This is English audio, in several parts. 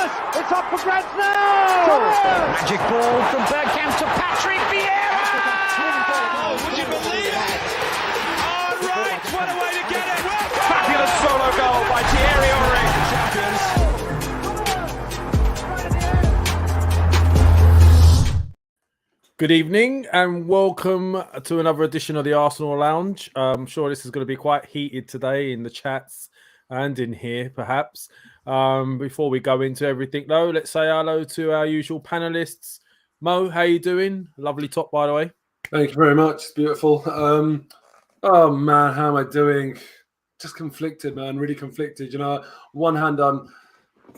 Thomas! It's up for grabs now! Magic ball from Bergkamp to Patrick Vieira! Oh, would you believe it? Oh, right, what a way to get it! Fabulous solo goal by Thierry Henry. Good evening and welcome to another edition of the Arsenal Lounge. I'm sure this is going to be quite heated today in the chats and in here, perhaps. Before we go into everything, though, let's say hello to our usual panelists. Mo, how you doing? Lovely top, by the way. Thank you very much. It's beautiful. Oh, man, how am I doing? Just conflicted, man, really conflicted. You know, on one hand, I'm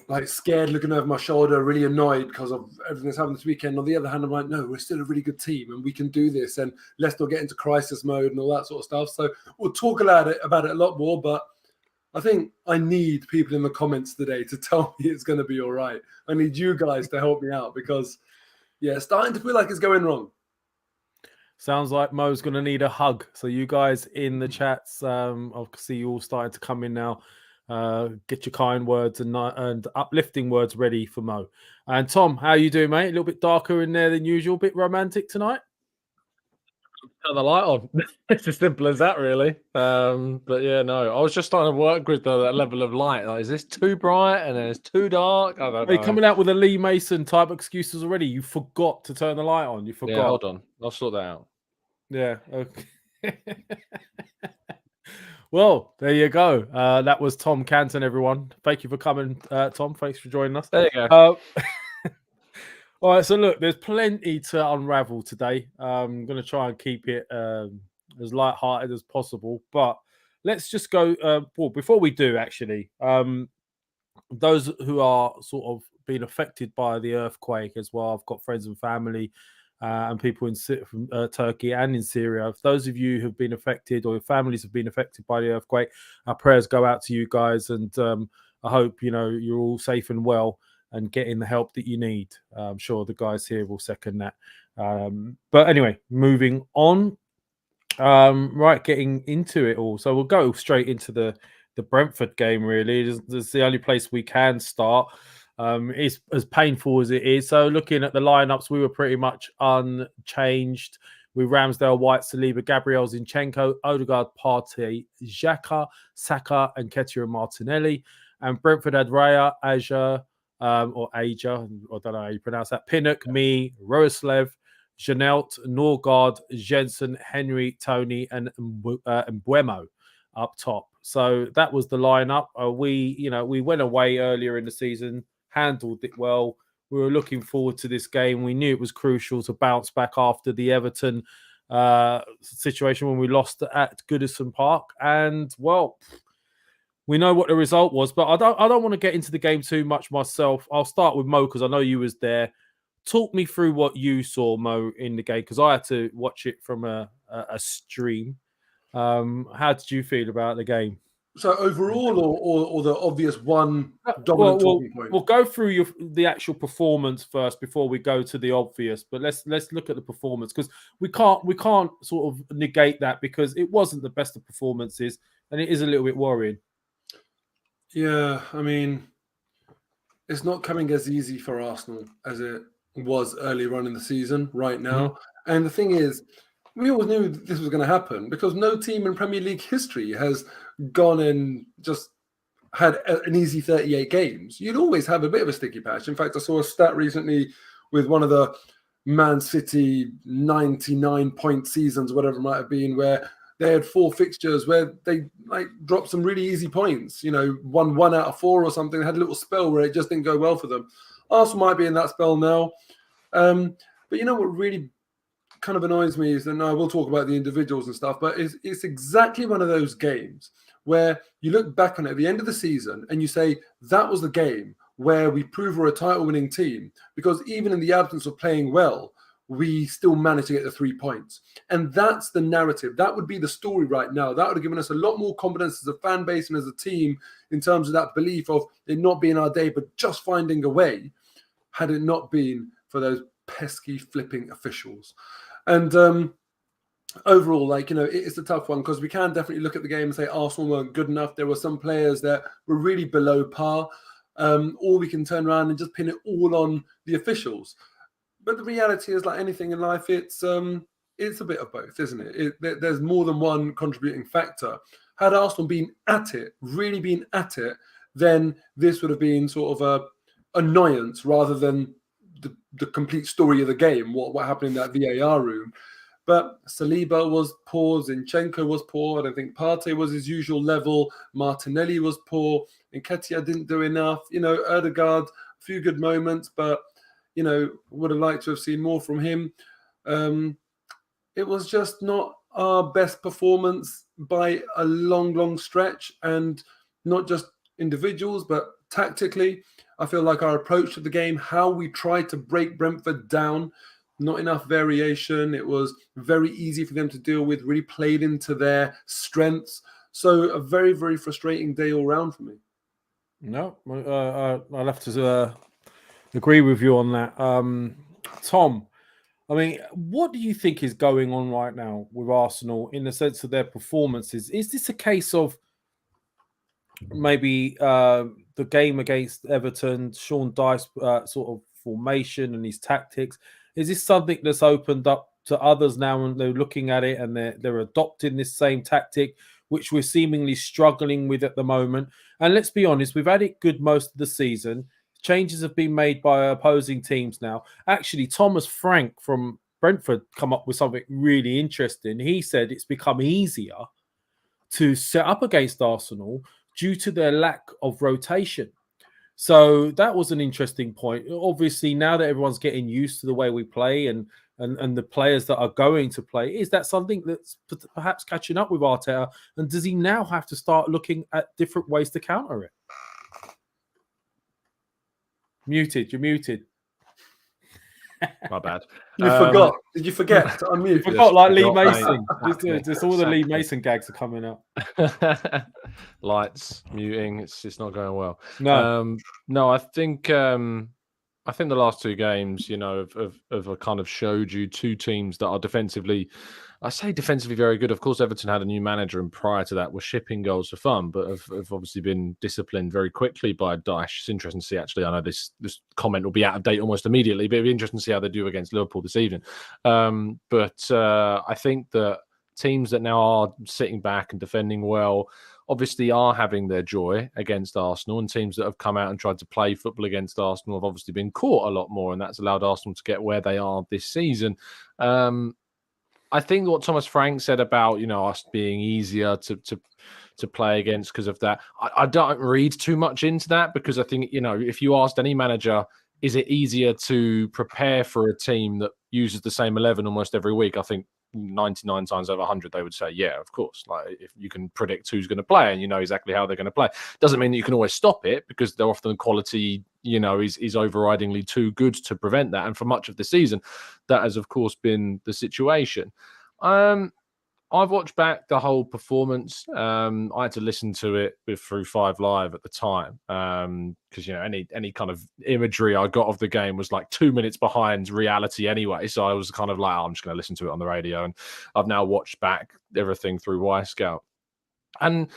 like scared looking over my shoulder, really annoyed because of everything that's happened this weekend. On the other hand, I'm like, no, we're still a really good team and we can do this. And let's not get into crisis mode and all that sort of stuff. So we'll talk about it a lot more. But I think I need people in the comments today to tell me it's going to be all right. I need you guys to help me out because, yeah, it's starting to feel like it's going wrong. Sounds like Mo's going to need a hug. So you guys in the chats, I'll see you all starting to come in now. Get your kind words and uplifting words ready for Mo. And Tom, how you doing, mate? A little bit darker in there than usual, a bit romantic tonight. Turn the light on. It's as simple as that, really. But yeah, no, I was just starting to work with that level of light. Like, is this too bright and then it's too dark? I don't know. You're coming out with a Lee Mason type excuses already. You forgot to turn the light on. You forgot. Yeah, hold on. I'll sort that out. Yeah. Okay. Well, there you go. That was Tom Canton, everyone. Thank you for coming, Tom. Thanks for joining us. There you go. All right, so look, there's plenty to unravel today. I'm going to try and keep it as light-hearted as possible. But let's just go, well, before we do, actually, those who are sort of being affected by the earthquake as well, I've got friends and family and people in from Turkey and in Syria. If those of you who've been affected or your families have been affected by the earthquake, our prayers go out to you guys. And I hope, you know, you're all safe and well and getting the help that you need. I'm sure the guys here will second that. But anyway, moving on. Right, getting into it all. So we'll go straight into the Brentford game, really. It's the only place we can start. It's as painful as it is. So looking at the lineups, we were pretty much unchanged with Ramsdale, White, Saliba, Gabriel, Zinchenko, Odegaard, Partey, Xhaka, Saka, and Ketia Martinelli. And Brentford had Raya, Aja, or Aja, I don't know how you pronounce that, Pinnock, me, Roeslev, Janelt, Norgard, Jensen, Henry, Tony, and Mbuemo up top. So that was the lineup. We went away earlier in the season, handled it well. We were looking forward to this game. We knew it was crucial to bounce back after the Everton situation when we lost at Goodison Park. And well, we know what the result was, but I don't want to get into the game too much myself. I'll start with Mo because I know you was there. Talk me through what you saw, Mo, in the game because I had to watch it from a stream. How did you feel about the game? So overall, or the obvious one dominant talking point? We'll go through the actual performance first before we go to the obvious. But let's look at the performance because we can't sort of negate that because it wasn't the best of performances and it is a little bit worrying. Yeah, I mean, it's not coming as easy for Arsenal as it was earlier on in the season right now. Mm-hmm. And the thing is, we always knew this was going to happen because no team in Premier League history has gone and just had an easy 38 games. You'd always have a bit of a sticky patch. In fact, I saw a stat recently with one of the Man City 99-point seasons, whatever it might have been, where they had 4 fixtures where they like dropped some really easy points, won 1 out of 4 or something. They had a little spell where it just didn't go well for them. Arsenal might be in that spell now. But you know what really kind of annoys me is, and I will talk about the individuals and stuff, but it's exactly one of those games where you look back on it at the end of the season and you say, that was the game where we prove we're a title-winning team because even in the absence of playing well, we still managed to get the 3 points. And that's the narrative. That would be the story right now. That would have given us a lot more confidence as a fan base and as a team in terms of that belief of it not being our day, but just finding a way, had it not been for those pesky flipping officials. And overall, it's a tough one because we can definitely look at the game and say Arsenal weren't good enough. There were some players that were really below par. or we can turn around and just pin it all on the officials. But the reality is, like anything in life, it's a bit of both, isn't it? There's more than one contributing factor. Had Arsenal been at it, really been at it, then this would have been sort of a annoyance rather than the complete story of the game, what happened in that VAR room. But Saliba was poor, Zinchenko was poor, I don't think Partey was his usual level, Martinelli was poor, Nketiah didn't do enough, Ødegaard, a few good moments, but would have liked to have seen more from him. It was just not our best performance by a long stretch, and not just individuals, but tactically. I feel like our approach to the game, how we tried to break Brentford down, not enough variation. It was very easy for them to deal with, really played into their strengths. So a very, very frustrating day all round for me. No, I'll have to agree with you on that. Tom, I mean, what do you think is going on right now with Arsenal in the sense of their performances? Is this a case of maybe the game against Everton, Sean Dyche sort of formation and his tactics? Is this something that's opened up to others now and they're looking at it and they're adopting this same tactic, which we're seemingly struggling with at the moment? And let's be honest, we've had it good most of the season. Changes have been made by opposing teams now. Actually, Thomas Frank from Brentford come up with something really interesting. He said it's become easier to set up against Arsenal due to their lack of rotation. So that was an interesting point. Obviously, now that everyone's getting used to the way we play and the players that are going to play, is that something that's perhaps catching up with Arteta? And does he now have to start looking at different ways to counter it? You're muted. My bad. You forgot. Did you forget to unmute? You forgot, like Lee forgot, Mason. Just all the Lee Mason gags are coming up. Lights, muting. It's not going well. No. No, I think the last two games, have kind of showed you two teams that are defensively, I say defensively very good. Of course, Everton had a new manager, and prior to that were shipping goals for fun, but have obviously been disciplined very quickly by Dyche. It's interesting to see, actually. I know this comment will be out of date almost immediately, but it'll be interesting to see how they do against Liverpool this evening. But I think that teams that now are sitting back and defending well obviously are having their joy against Arsenal, and teams that have come out and tried to play football against Arsenal have obviously been caught a lot more, and that's allowed Arsenal to get where they are this season. I think what Thomas Frank said about us being easier to play against because of that, I don't read too much into that, because I think if you asked any manager, is it easier to prepare for a team that uses the same 11 almost every week, I think 99 times over 100 they would say, yeah, of course. Like, if you can predict who's going to play and you know exactly how they're going to play, doesn't mean that you can always stop it, because they're often quality is overridingly too good to prevent that. And for much of the season, that has of course been the situation. I've watched back the whole performance. I had to listen to it through 5 Live at the time, because any kind of imagery I got of the game was like 2 minutes behind reality anyway. So I was kind of like, I'm just going to listen to it on the radio. And I've now watched back everything through Y-Scout, and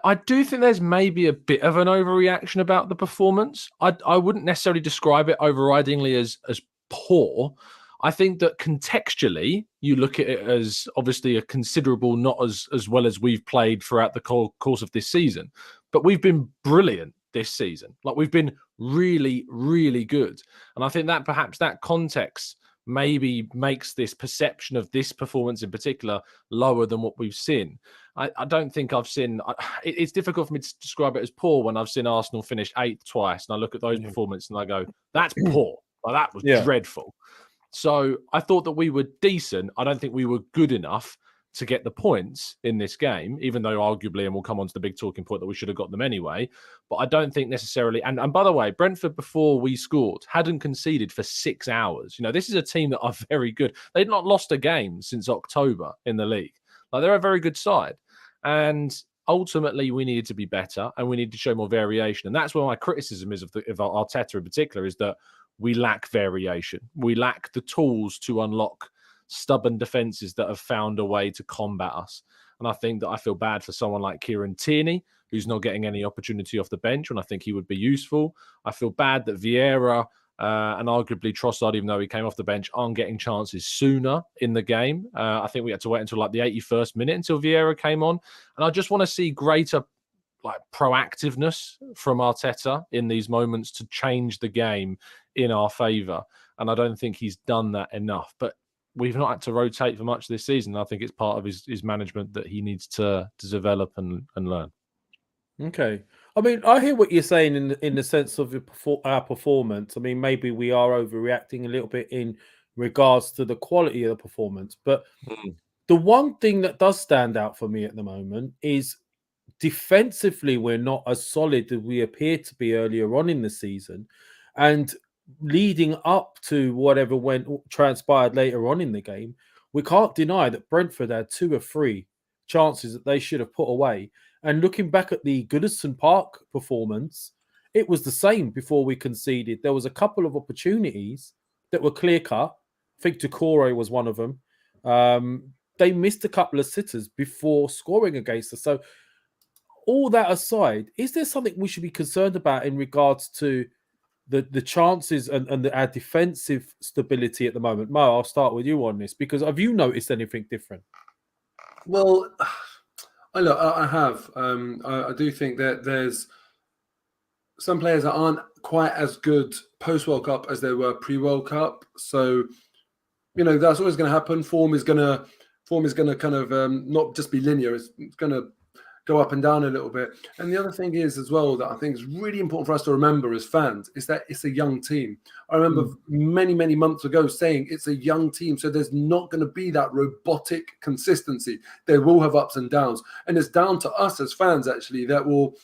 I do think there's maybe a bit of an overreaction about the performance. I wouldn't necessarily describe it overridingly as poor. I think that contextually, you look at it as obviously a considerable, not as well as we've played throughout the course of this season, but we've been brilliant this season. Like, we've been really, really good. And I think that perhaps that context maybe makes this perception of this performance in particular lower than what we've seen. I don't think I've seen... It's difficult for me to describe it as poor when I've seen Arsenal finish 8th twice, and I look at those performances and I go, that's poor. Like, that was dreadful. So I thought that we were decent. I don't think we were good enough to get the points in this game, even though arguably, and we'll come on to the big talking point, that we should have got them anyway. But I don't think necessarily... And by the way, Brentford, before we scored, hadn't conceded for 6 hours. This is a team that are very good. They'd not lost a game since October in the league. Like, they're a very good side. And ultimately, we needed to be better and we need to show more variation. And that's where my criticism is of Arteta in particular, is that we lack variation. We lack the tools to unlock stubborn defences that have found a way to combat us. And I think that I feel bad for someone like Kieran Tierney, who's not getting any opportunity off the bench, and I think he would be useful. I feel bad that Vieira and arguably Trossard, even though he came off the bench, aren't getting chances sooner in the game. I think we had to wait until like the 81st minute until Vieira came on. And I just want to see greater proactiveness from Arteta in these moments to change the game in our favour. And I don't think he's done that enough. But we've not had to rotate for much this season. I think it's part of his management that he needs to develop and learn. Okay. I mean, I hear what you're saying in the sense of our performance. I mean, maybe we are overreacting a little bit in regards to the quality of the performance. But the one thing that does stand out for me at the moment is defensively, we're not as solid as we appear to be earlier on in the season. And leading up to whatever transpired later on in the game, we can't deny that Brentford had 2 or 3 chances that they should have put away. And looking back at the Goodison Park performance, it was the same before we conceded. There was a couple of opportunities that were clear-cut. I think Doucouré was one of them. They missed a couple of sitters before scoring against us. So all that aside, is there something we should be concerned about in regards to the chances and our defensive stability at the moment? Mo, I'll start with you on this, because have you noticed anything different? Well, I have. I do think that there's some players that aren't quite as good post-World Cup as they were pre-World Cup. So, that's always going to happen. Form is going to kind of not just be linear. It's going to go up and down a little bit. And the other thing is as well that I think is really important for us to remember as fans is that it's a young team. I remember many, many months ago saying it's a young team, so there's not going to be that robotic consistency. They will have ups and downs. And it's down to us as fans, actually, that will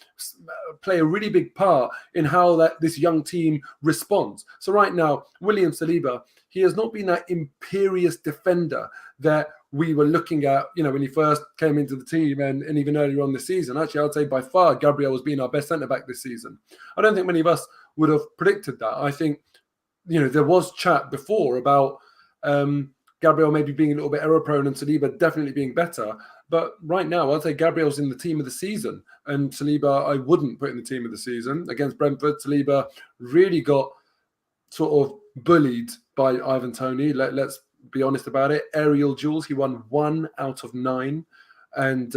play a really big part in how this young team responds. So right now, William Saliba, he has not been that imperious defender that we were looking at, when he first came into the team and even earlier on this season. Actually, I would say by far Gabriel has been our best centre-back this season. I don't think many of us would have predicted that. I think, there was chat before about Gabriel maybe being a little bit error-prone and Saliba definitely being better. But right now, I'd say Gabriel's in the team of the season. And Saliba, I wouldn't put in the team of the season. Against Brentford, Saliba really got sort of bullied by Ivan Toney. Let's be honest about it. Aerial duels, he won 1 out of 9. And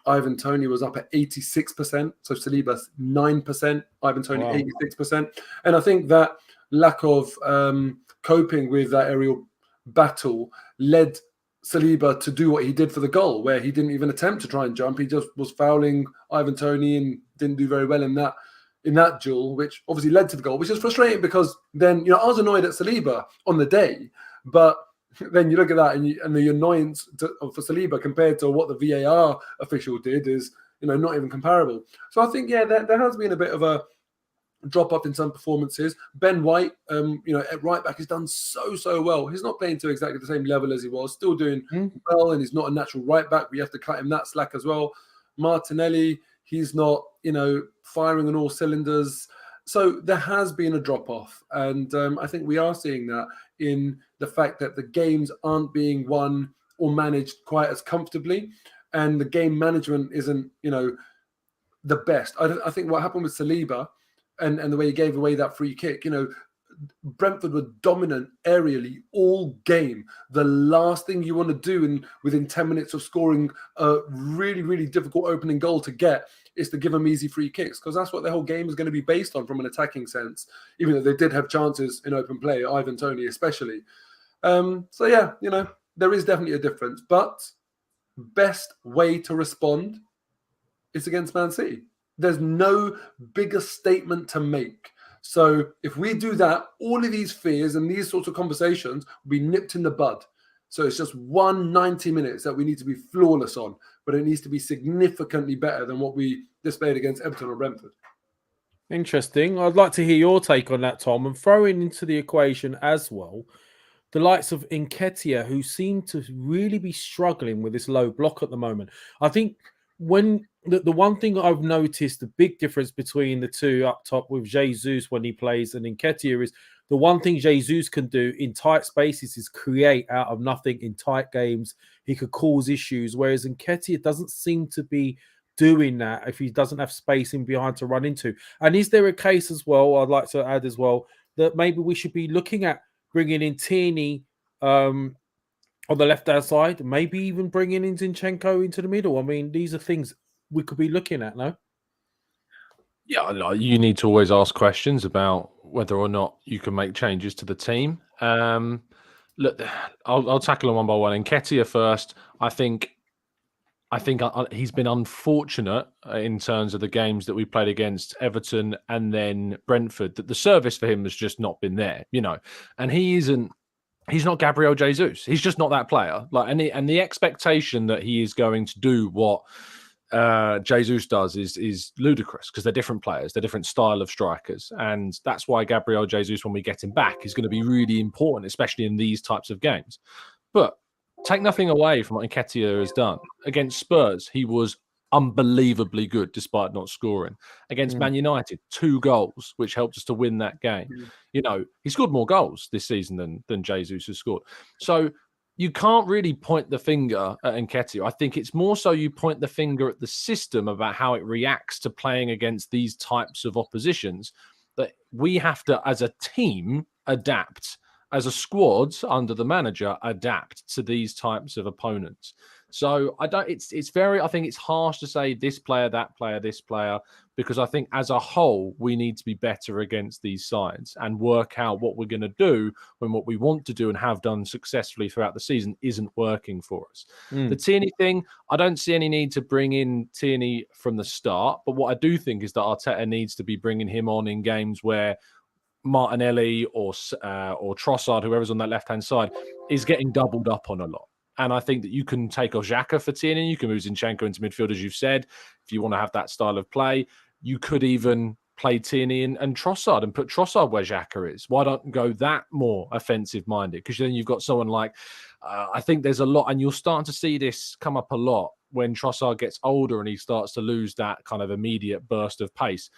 Ivan Toney was up at 86%. So Saliba's 9%, Ivan Toney 86%. And I think that lack of coping with that aerial battle led Saliba to do what he did for the goal, where he didn't even attempt to try and jump. He just was fouling Ivan Toney and didn't do very well in that duel, which obviously led to the goal, which is frustrating because then, I was annoyed at Saliba on the day, but then you look at that and the annoyance for Saliba compared to what the VAR official did is, not even comparable. So I think, there has been a bit of a drop off in some performances. Ben White, at right back, has done so well. He's not playing to exactly the same level as he was, still doing well, and he's not a natural right back. We have to cut him that slack as well. Martinelli, he's not, firing on all cylinders. So there has been a drop off, and I think we are seeing that in the fact that the games aren't being won or managed quite as comfortably, and the game management isn't, the best. I think what happened with Saliba and the way he gave away that free kick, Brentford were dominant aerially all game. The last thing you want to do within 10 minutes of scoring a really, really difficult opening goal to get is to give them easy free kicks, because that's what the whole game is going to be based on from an attacking sense, even though they did have chances in open play, Ivan Toney especially. There is definitely a difference, but best way to respond is against Man City. There's no bigger statement to make. So if we do that, all of these fears and these sorts of conversations will be nipped in the bud. So it's just 90 minutes that we need to be flawless on, but it needs to be significantly better than what we displayed against Everton or Brentford. Interesting. I'd like to hear your take on that, Tom, and throwing into the equation as well the likes of Nketiah, who seem to really be struggling with this low block at the moment. I think when the one thing I've noticed, the big difference between the two up top with Jesus when he plays and Nketiah is the one thing Jesus can do in tight spaces is create out of nothing in tight games. He could cause issues, whereas Nketiah doesn't seem to be doing that if he doesn't have space in behind to run into? And is there a case as well, I'd like to add as well, that maybe we should be looking at bringing in Tierney on the left-hand side, maybe even bringing in Zinchenko into the middle? I mean, these are things we could be looking at, no? Yeah, like, you need to always ask questions about whether or not you can make changes to the team. Look, I'll tackle them one by one. Nketiah first. I think he's been unfortunate in terms of the games that we played against Everton and then Brentford, that the service for him has just not been there, and he's not Gabriel Jesus. He's just not that player. And the expectation that he is going to do what Jesus does is ludicrous, because they're different players, they're different style of strikers, and that's why Gabriel Jesus, when we get him back, is going to be really important, especially in these types of games. But take nothing away from what Nketiah has done. Against Spurs, he was unbelievably good despite not scoring. Against Man United, 2 goals, which helped us to win that game. He scored more goals this season than Jesus has scored. So you can't really point the finger at Nketiah. I think it's more so you point the finger at the system about how it reacts to playing against these types of oppositions, that we have to, as a team, adapt. As a squad under the manager, adapt to these types of opponents. So I think it's harsh to say this player, that player, this player, because I think as a whole, we need to be better against these sides and work out what we're going to do when what we want to do and have done successfully throughout the season isn't working for us. The Tierney thing, I don't see any need to bring in Tierney from the start, but what I do think is that Arteta needs to be bringing him on in games where Martinelli or Trossard, whoever's on that left-hand side, is getting doubled up on a lot. And I think that you can take Xhaka for Tierney. You can move Zinchenko into midfield, as you've said, if you want to have that style of play. You could even play Tierney and Trossard and put Trossard where Xhaka is. Why don't go that more offensive-minded? Because then you've got someone like, I think there's a lot, and you're starting to see this come up a lot when Trossard gets older and he starts to lose that kind of immediate burst of pace.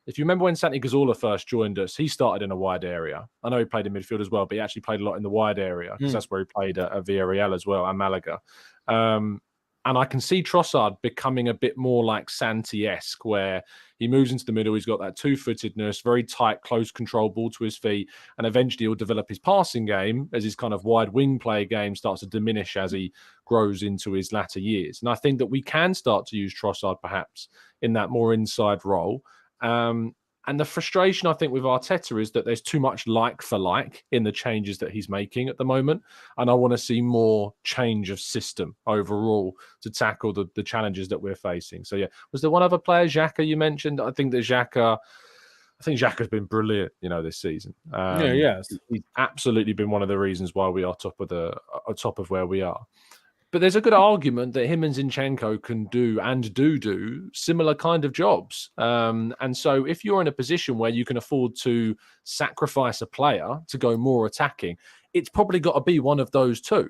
If you remember when Santi Cazorla first joined us, he started in a wide area. I know he played in midfield as well, but he actually played a lot in the wide area, because that's where he played at Villarreal as well, and Malaga. And I can see Trossard becoming a bit more like Santi-esque, where he moves into the middle, he's got that two-footedness, very tight, close control ball to his feet, and eventually he'll develop his passing game as his kind of wide wing play game starts to diminish as he grows into his latter years. And I think that we can start to use Trossard perhaps in that more inside role. And the frustration, I think, with Arteta is that there's too much like for like in the changes that he's making at the moment. And I want to see more change of system overall to tackle the challenges that we're facing. So, yeah. Was there one other player, Xhaka, you mentioned? I think Xhaka's been brilliant, this season. He's absolutely been one of the reasons why we are top of where we are. But there's a good argument that him and Zinchenko can do similar kind of jobs. And so if you're in a position where you can afford to sacrifice a player to go more attacking, it's probably got to be one of those two.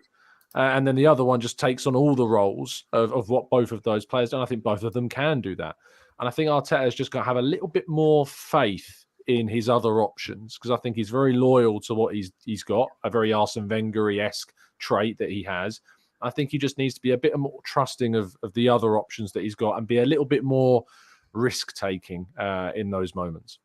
And then the other one just takes on all the roles of what both of those players do. And I think both of them can do that. And I think Arteta has just got to have a little bit more faith in his other options, because I think he's very loyal to what he's got, a very Arsene Wenger-esque trait that he has. I think he just needs to be a bit more trusting of the other options that he's got and be a little bit more risk-taking in those moments.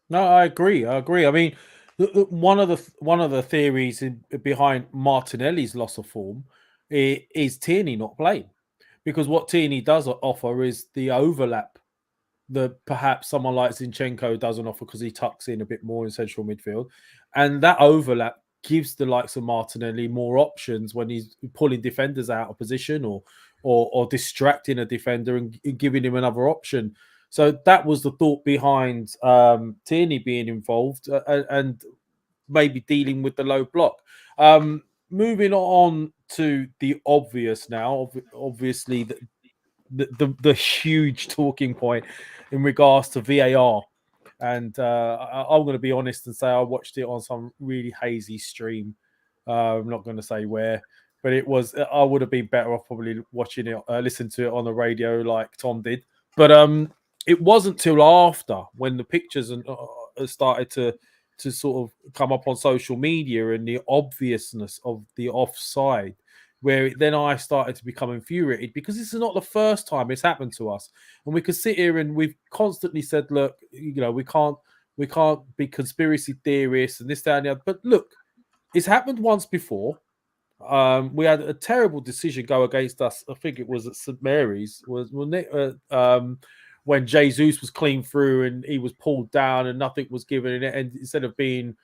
No, I agree. I mean, one of the theories behind Martinelli's loss of form is Tierney not playing, because what Tierney does offer is the overlap that perhaps someone like Zinchenko doesn't offer, because he tucks in a bit more in central midfield, and that overlap gives the likes of Martinelli more options when he's pulling defenders out of position or distracting a defender and giving him another option. So that was the thought behind Tierney being involved and maybe dealing with the low block. Moving on to the obvious now, obviously the huge talking point in regards to VAR. And I'm going to be honest and say I watched it on some really hazy stream. I'm not going to say where, but I would have been better off probably watching it, listening to it on the radio like Tom did. But it wasn't till after, when the pictures started to sort of come up on social media and the obviousness of the offside where then I started to become infuriated because this is not the first time it's happened to us. And we could sit here and we've constantly said, look, we can't be conspiracy theorists and this, that, and the other. But look, it's happened once before. We had a terrible decision go against us. I think it was at St Mary's, wasn't it? When Jesus was clean through and he was pulled down and nothing was given, and instead of being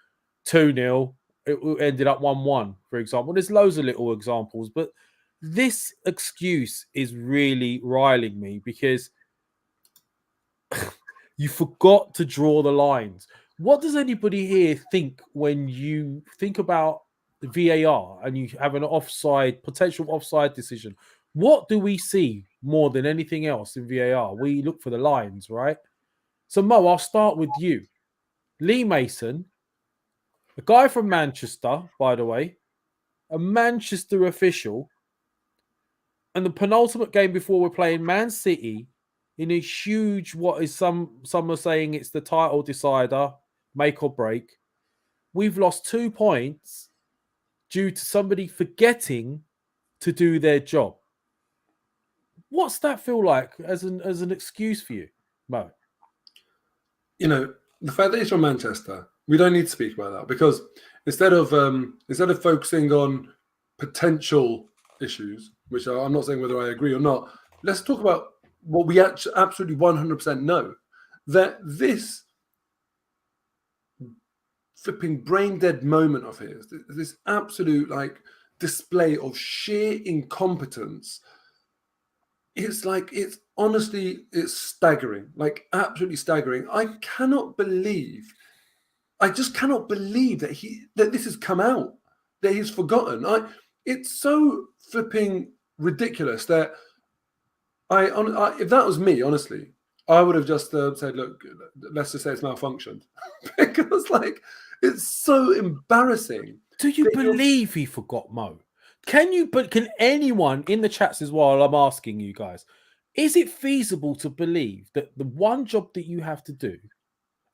2-0, it ended up 1-1, for example. There's loads of little examples, but this excuse is really riling me because you forgot to draw the lines. What does anybody here think when you think about VAR and you have an potential offside decision? What do we see more than anything else in VAR? We look for the lines, right? So Mo, I'll start with you. Lee Mason, a guy from Manchester, by the way, a Manchester official, and the penultimate game before we're playing Man City in a huge, what is some are saying it's the title decider, make or break. We've lost 2 points due to somebody forgetting to do their job. What's that feel like as an excuse for you, Mo? The fact that he's from Manchester, we don't need to speak about that because instead of focusing on potential issues, which I'm not saying whether I agree or not, let's talk about what we absolutely 100% know, that this flipping brain dead moment of his, this absolute display of sheer incompetence. It's staggering, absolutely staggering. I just cannot believe that this has come out, that he's forgotten. It's so flipping ridiculous that if that was me, honestly, I would have just said, look, let's just say it's malfunctioned because it's so embarrassing. Do you believe he forgot, Mo? Can anyone in the chats as well, I'm asking you guys, is it feasible to believe that the one job that you have to do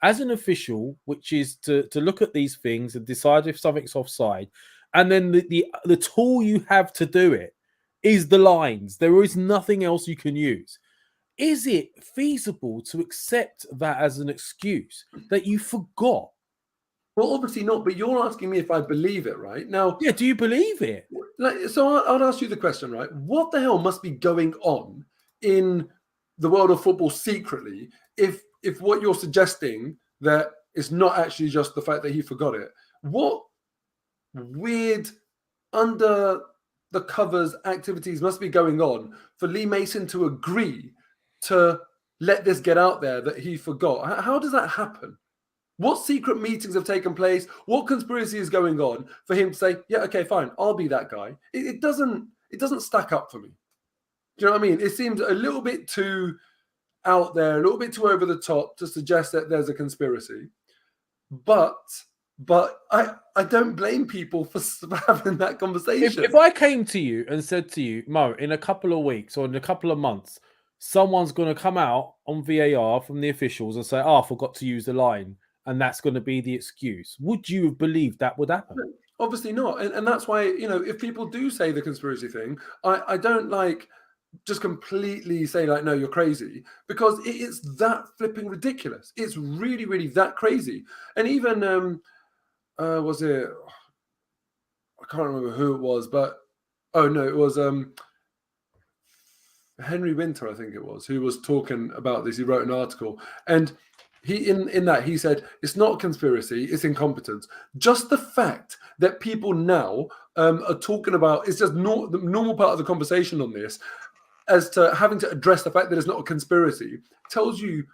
as an official, which is to look at these things and decide if something's offside, and then the tool you have to do it is the lines, there is nothing else you can use. Is it feasible to accept that as an excuse that you forgot? Well, obviously not, but you're asking me if I believe it, right? Now, yeah, do you believe it? So I'll ask you the question, right? What the hell must be going on in the world of football secretly if what you're suggesting that it's not actually just the fact that he forgot it? What weird under the covers activities must be going on for Lee Mason to agree to let this get out there that he forgot? How does that happen? What secret meetings have taken place? What conspiracy is going on for him to say, yeah, okay, fine, I'll be that guy? It doesn't stack up for me. Do you know what I mean? It seems a little bit too out there, a little bit too over the top to suggest that there's a conspiracy. But I don't blame people for having that conversation. If I came to you and said to you, Mo, in a couple of weeks or in a couple of months, someone's going to come out on VAR from the officials and say, I forgot to use the line, and that's going to be the excuse, would you have believed that would happen? Obviously not. And that's why, if people do say the conspiracy thing, I don't just completely say no, you're crazy, because it's that flipping ridiculous. It's really, really that crazy. And even, was it, I can't remember who it was, but, oh no, it was Henry Winter, I think it was, who was talking about this. He wrote an article, and he in that he said it's not conspiracy, it's incompetence. Just the fact that people now are talking about, it's just the normal part of the conversation on this, as to having to address the fact that it's not a conspiracy, tells you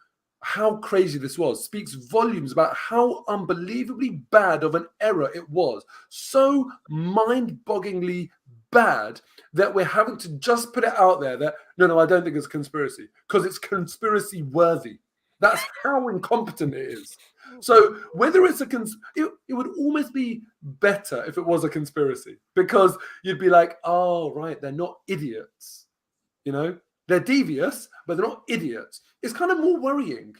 how crazy this was, speaks volumes about how unbelievably bad of an error it was. So mind-bogglingly bad that we're having to just put it out there that, no, I don't think it's a conspiracy, because it's conspiracy worthy. That's how incompetent it is. So whether it's it would almost be better if it was a conspiracy, because you'd be like, oh, right, they're not idiots. They're devious, but they're not idiots. It's kind of more worrying,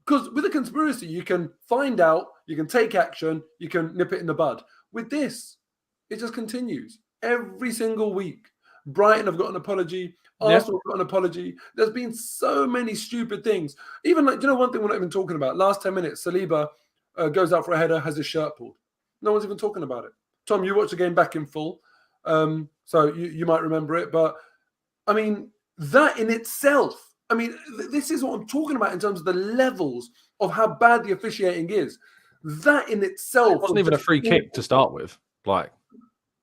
because with a conspiracy, you can find out, you can take action, you can nip it in the bud. With this, it just continues. every single week. Brighton have got an apology. Arsenal have got an apology. There's been so many stupid things. Even like, one thing we're not even talking about? Last 10 minutes, Saliba goes out for a header, has his shirt pulled. No one's even talking about it. Tom, you watched the game back in full, so you might remember it. But, I mean, that in itself, I mean, this is what I'm talking about in terms of the levels of how bad the officiating is. That in itself... It wasn't even a free kick to start with. Like,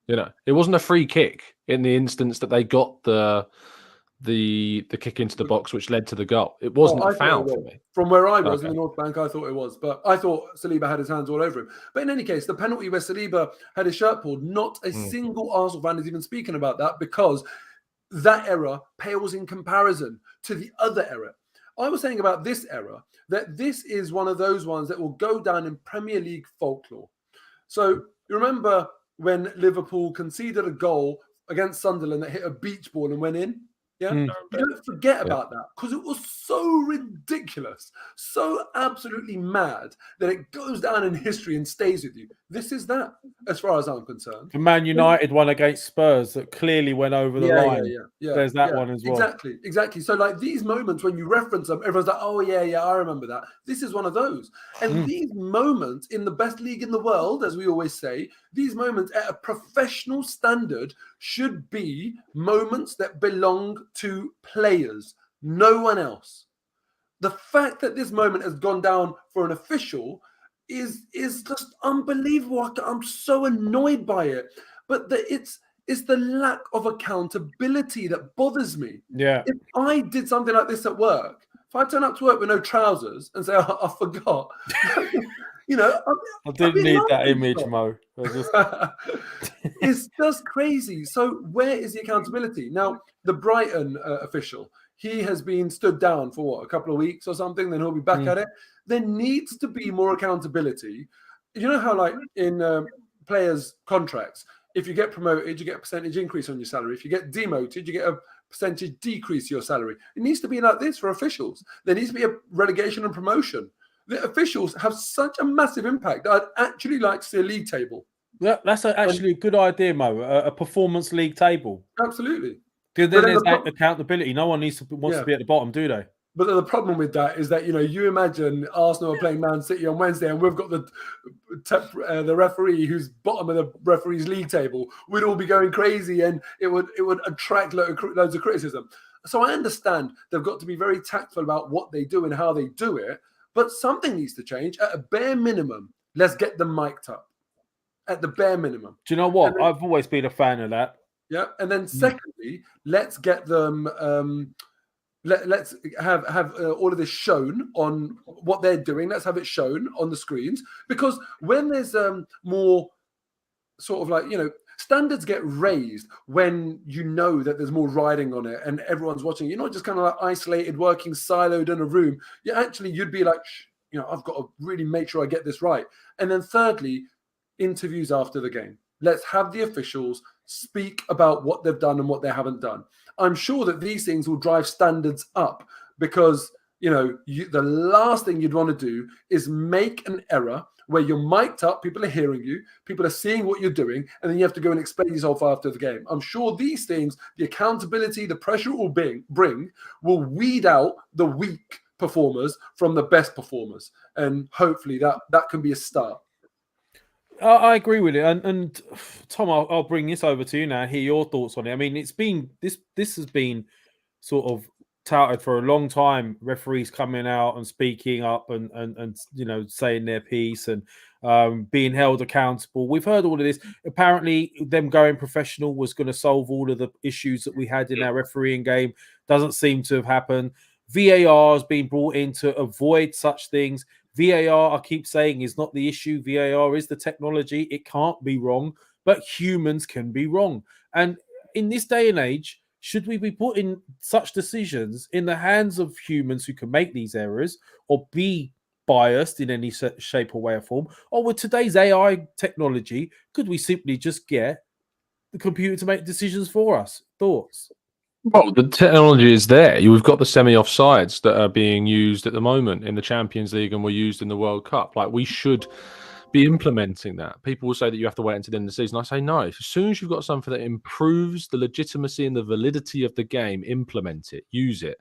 it wasn't a free kick in the instance that they got the kick into the box, which led to the goal. It wasn't a foul for me. From where I was in the North Bank, I thought it was. But I thought Saliba had his hands all over him. But in any case, the penalty where Saliba had his shirt pulled, not a single Arsenal fan is even speaking about that, because that error pales in comparison to the other error. I was saying about this error that this is one of those ones that will go down in Premier League folklore. So you remember when Liverpool conceded a goal against Sunderland that hit a beach ball and went in? Yeah, you don't forget about that, because it was so ridiculous, so absolutely mad that it goes down in history and stays with you. This is that, as far as I'm concerned. The Man United one against Spurs that clearly went over the line. There's that one as well. Exactly. So like these moments when you reference them, everyone's like, oh yeah, I remember that. This is one of those. And these moments in the best league in the world, as we always say, these moments at a professional standard should be moments that belong to players, no one else. The fact that this moment has gone down for an official is just unbelievable. I'm so annoyed by it. But it's the lack of accountability that bothers me. Yeah. If I did something like this at work, if I turn up to work with no trousers and say, I forgot, I didn't need that image, Mo. It's just crazy. So where is the accountability? Now, the Brighton official, he has been stood down for a couple of weeks or something, then he'll be back at it. There needs to be more accountability. You know how like in players' contracts, if you get promoted, you get a percentage increase on your salary. If you get demoted, you get a percentage decrease to your salary. It needs to be like this for officials. There needs to be a relegation and promotion. The officials have such a massive impact that I'd actually like to see a league table. Yeah, that's actually a good idea, Mo. A performance league table. Absolutely. Because then there's accountability. No one wants to be at the bottom, do they? But the problem with that is that, you imagine Arsenal are playing Man City on Wednesday and we've got the referee who's bottom of the referee's league table. We'd all be going crazy and it would attract loads of criticism. So I understand they've got to be very tactful about what they do and how they do it, but something needs to change. At a bare minimum, let's get them mic'd up. At the bare minimum. Do you know what? I've always been a fan of that. Yeah. And then secondly, let's get them... Let's have all of this shown on what they're doing. Let's have it shown on the screens, because when there's more sort of like, standards get raised when that there's more riding on it and everyone's watching. You're not just kind of like isolated, working siloed in a room. You'd be like, I've got to really make sure I get this right. And then thirdly, interviews after the game. Let's have the officials speak about what they've done and what they haven't done. I'm sure that these things will drive standards up, because, the last thing you'd want to do is make an error where you're mic'd up, people are hearing you, people are seeing what you're doing, and then you have to go and explain yourself after the game. I'm sure these things, the accountability, the pressure it will bring will weed out the weak performers from the best performers. And hopefully that can be a start. I agree with it, and Tom, I'll bring this over to you now. Hear your thoughts on it. I mean, it's been this has been sort of touted for a long time. Referees coming out and speaking up and saying their piece and being held accountable. We've heard all of this. Apparently, them going professional was going to solve all of the issues that we had in our refereeing game. Doesn't seem to have happened. VAR has been brought in to avoid such things. VAR, I keep saying, is not the issue. VAR is the technology. It can't be wrong, but humans can be wrong. And in this day and age, should we be putting such decisions in the hands of humans who can make these errors or be biased in any shape or way or form? Or with today's AI technology, could we simply just get the computer to make decisions for us? Thoughts? Well, the technology is there. We've got the semi-offsides that are being used at the moment in the Champions League and were used in the World Cup. Like, we should be implementing that. People will say that you have to wait until the end of the season. I say no. As soon as you've got something that improves the legitimacy and the validity of the game, implement it, use it.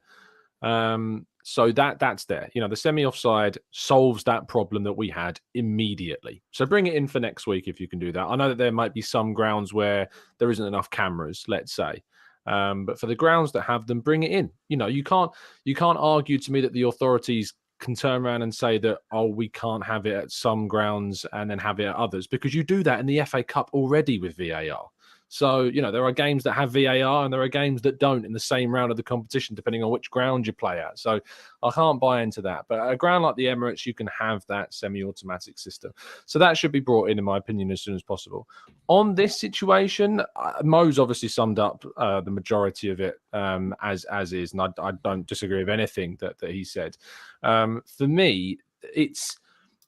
So that's there. The semi-offside solves that problem that we had immediately. So bring it in for next week if you can do that. I know that there might be some grounds where there isn't enough cameras, let's say. But for the grounds that have them, bring it in. You can't argue to me that the authorities can turn around and say that, we can't have it at some grounds and then have it at others, because you do that in the FA Cup already with VAR. So, there are games that have VAR and there are games that don't in the same round of the competition, depending on which ground you play at. So I can't buy into that. But at a ground like the Emirates, you can have that semi-automatic system. So that should be brought in my opinion, as soon as possible. On this situation, Mo's obviously summed up the majority of it as is. And I don't disagree with anything that he said. For me,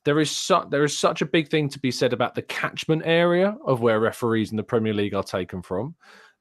there is such a big thing to be said about the catchment area of where referees in the Premier League are taken from.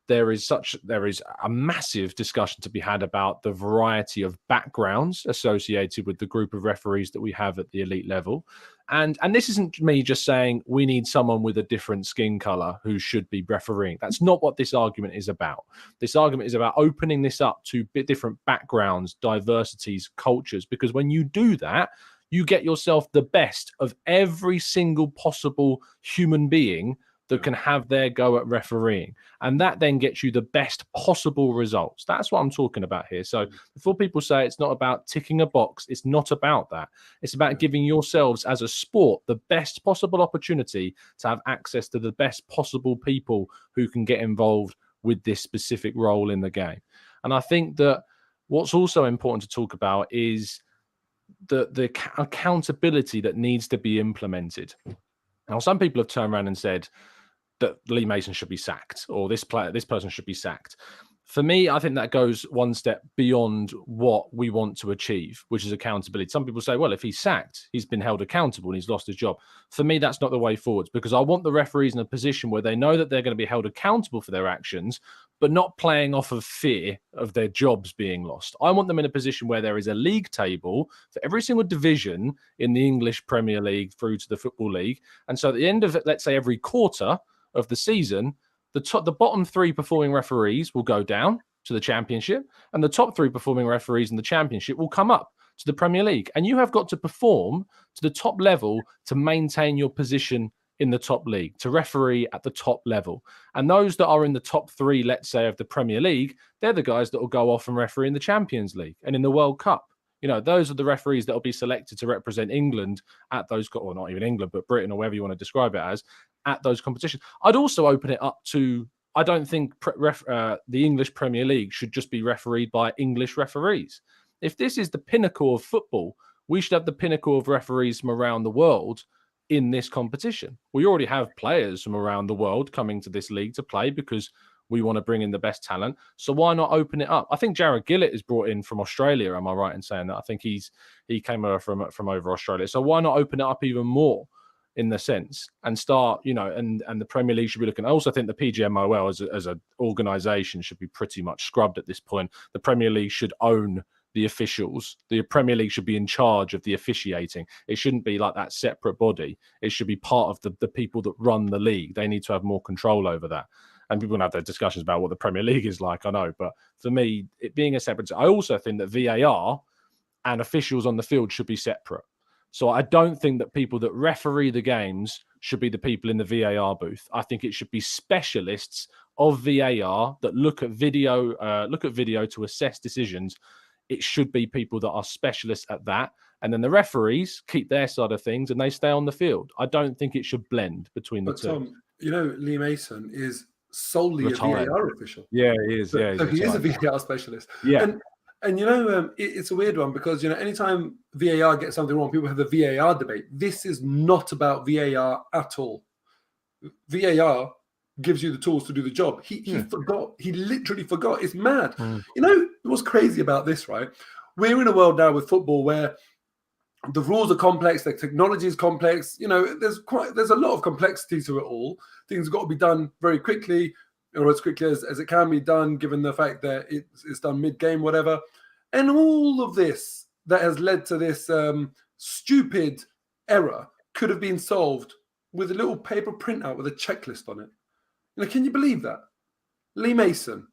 There is a massive discussion to be had about the variety of backgrounds associated with the group of referees that we have at the elite level. And this isn't me just saying we need someone with a different skin color who should be refereeing. That's not what this argument is about. This argument is about opening this up to different backgrounds, diversities, cultures, because when you do that, you get yourself the best of every single possible human being that can have their go at refereeing. And that then gets you the best possible results. That's what I'm talking about here. So before people say it's not about ticking a box, it's not about that. It's about giving yourselves as a sport the best possible opportunity to have access to the best possible people who can get involved with this specific role in the game. And I think that what's also important to talk about is the accountability that needs to be implemented. Now, some people have turned around and said that Lee Mason should be sacked, or this person should be sacked. For me, I think that goes one step beyond what we want to achieve, which is accountability. Some people say, well, if he's sacked, he's been held accountable and he's lost his job. For me, that's not the way forward, because I want the referees in a position where they know that they're going to be held accountable for their actions, but not playing off of fear of their jobs being lost. I want them in a position where there is a league table for every single division in the English Premier League through to the Football League. And so at the end of, let's say, every quarter of the season, the bottom three performing referees will go down to the Championship, and the top three performing referees in the Championship will come up to the Premier League. And you have got to perform to the top level to maintain your position in the top league, to referee at the top level. And those that are in the top three, let's say, of the Premier League, they're the guys that will go off and referee in the Champions League and in the World Cup. Those are the referees that will be selected to represent England at those, or not even England, but Britain, or whatever you want to describe it as, at those competitions. I'd also open it up to, I don't think the English Premier League should just be refereed by English referees. If this is the pinnacle of football, we should have the pinnacle of referees from around the world in this competition. We already have players from around the world coming to this league to play because we want to bring in the best talent. So why not open it up? I think Jared Gillett is brought in from Australia. Am I right in saying that? I think he came over from over Australia. So why not open it up even more in the sense and start, and the Premier League should be looking. I also think the PGMOL as an organisation should be pretty much scrubbed at this point. The Premier League should own the officials. The Premier League should be in charge of the officiating. It shouldn't be like that separate body. It should be part of the people that run the league. They need to have more control over that. And people can have their discussions about what the Premier League is like, I know. But for me, it being a separate... I also think that VAR and officials on the field should be separate. So I don't think that people that referee the games should be the people in the VAR booth. I think it should be specialists of VAR that look at video to assess decisions. It should be people that are specialists at that. And then the referees keep their side of things and they stay on the field. I don't think it should blend between the two. Tom, Lee Mason is solely Retired. a VAR official. Yeah, he is. So he is a VAR specialist. Yeah. And it's a weird one because, anytime VAR gets something wrong, people have the VAR debate. This is not about VAR at all. VAR gives you the tools to do the job. He forgot. He literally forgot. It's mad. What's crazy about this, right? We're in a world now with football where the rules are complex, the technology is complex. There's a lot of complexity to it all. Things have got to be done very quickly, or as quickly as it can be done, given the fact that it's done mid-game, whatever. And all of this that has led to this stupid error could have been solved with a little paper printout with a checklist on it. Can you believe that? Lee Mason,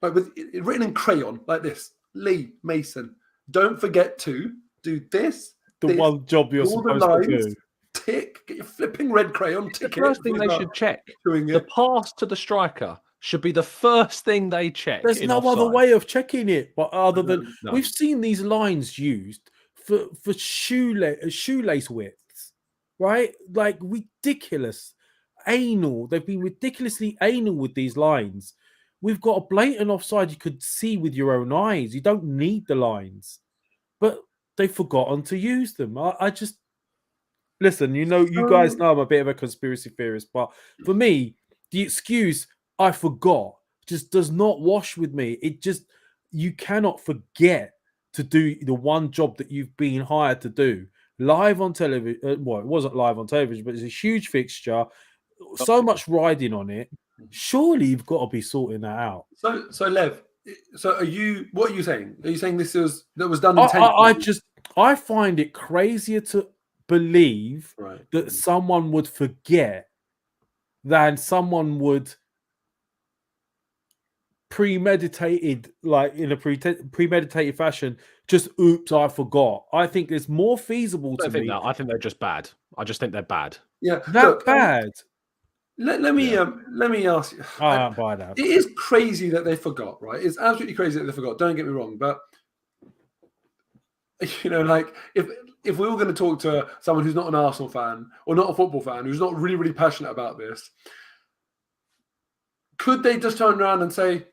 like with it written in crayon like this. Lee Mason, don't forget to do this. The one job you're all supposed to do. Tick, get your flipping red crayon, tick The first thing they should check, the pass to the striker should be the first thing they check. There's no other way of checking it, but other than No. we've seen these lines used for shoelace widths, right? Like ridiculous, anal. They've been ridiculously anal with these lines. We've got a blatant offside you could see with your own eyes. You don't need the lines, but they've forgotten to use them. I just listen. You guys know I'm a bit of a conspiracy theorist, but for me, the excuse "I forgot" just does not wash with me. You cannot forget to do the one job that you've been hired to do live on television. Well, it wasn't live on television, but it's a huge fixture. So much riding on it. Surely you've got to be sorting that out. So Lev, what are you saying? Are you saying that was done intentionally? I find it crazier to believe that someone would forget than someone would premeditated, like in a premeditated fashion, just oops, I forgot. I think it's more feasible to me. I think they're just bad. I just think they're bad. Yeah, bad. Let me ask you. I don't buy that. It is crazy that they forgot, right? It's absolutely crazy that they forgot. Don't get me wrong, but like if we were going to talk to someone who's not an Arsenal fan or not a football fan, who's not really, really passionate about this, could they just turn around and say,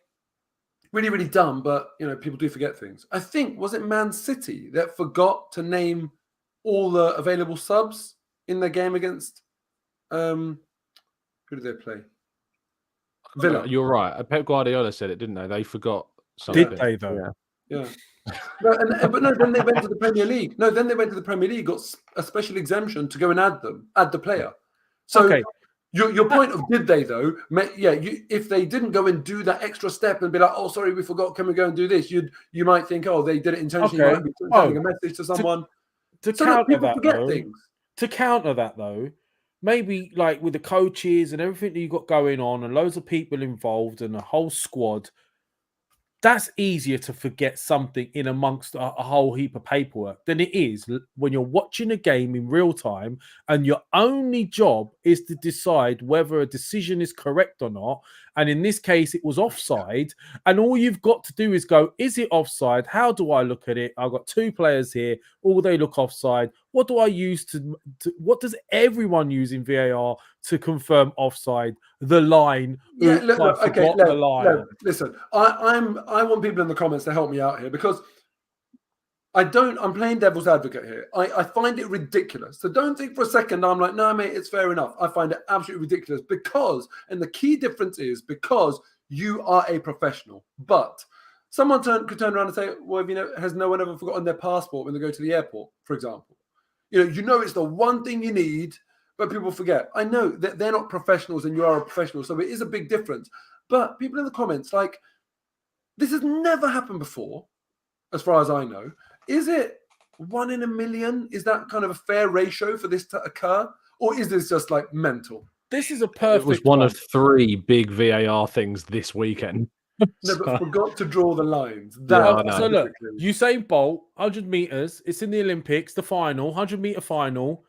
really, really dumb, but people do forget things. I think, was it Man City that forgot to name all the available subs in the game against who did they play? Villa. You're right. Pep Guardiola said it, didn't they? They forgot something. Did they though? Yeah. Then they went to the Premier League. Then they went to the Premier League, got a special exemption to go and add the player. So okay. Your point of did they though? If they didn't go and do that extra step and be like, oh, sorry, we forgot. Can we go and do this? You might think, oh, they did it intentionally. Okay. Might be sending a message to someone. To counter that though, maybe like with the coaches and everything that you got going on and loads of people involved and a whole squad, that's easier to forget something in amongst a whole heap of paperwork than it is when you're watching a game in real time and your only job is to decide whether a decision is correct or not. And in this case, it was offside. And all you've got to do is go, is it offside? How do I look at it? I've got two players here. All they look offside. What do I use what does everyone use in VAR to confirm offside? The line. Yeah, the line. Listen, I want people in the comments to help me out here because I'm playing devil's advocate here. I find it ridiculous. So don't think for a second I'm like, no, mate, it's fair enough. I find it absolutely ridiculous and the key difference is because you are a professional. But someone could turn around and say, well, has no one ever forgotten their passport when they go to the airport, for example? It's the one thing you need, but people forget. I know that they're not professionals and you are a professional, so it is a big difference. But people in the comments, like, this has never happened before, as far as I know. Is it 1 in a million? Is that kind of a fair ratio for this to occur? Or is this just like mental? This is a perfect It was one of 3 big VAR things this weekend. No, but forgot to draw the lines. So look, Usain Bolt, 100 meters. It's in the Olympics, the final, 100-meter final.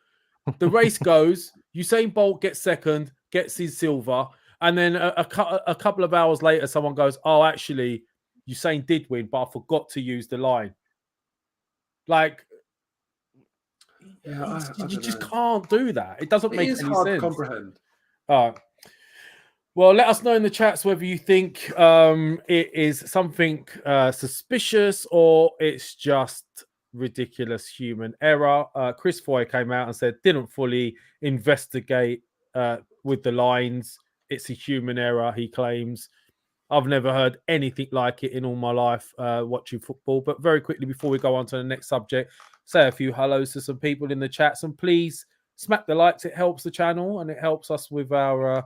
The race goes. Usain Bolt gets second, gets his silver. And then a couple of hours later, someone goes, oh, actually, Usain did win, but I forgot to use the line. Like, you just can't do that. It doesn't make any sense. It is hard to comprehend. All right. Well, let us know in the chats whether you think it is something suspicious or it's just ridiculous human error. Chris Foy came out and said, didn't fully investigate with the lines. It's a human error, he claims. I've never heard anything like it in all my life watching football. But very quickly, before we go on to the next subject, say a few hellos to some people in the chats. And please smack the likes. It helps the channel and it helps us with our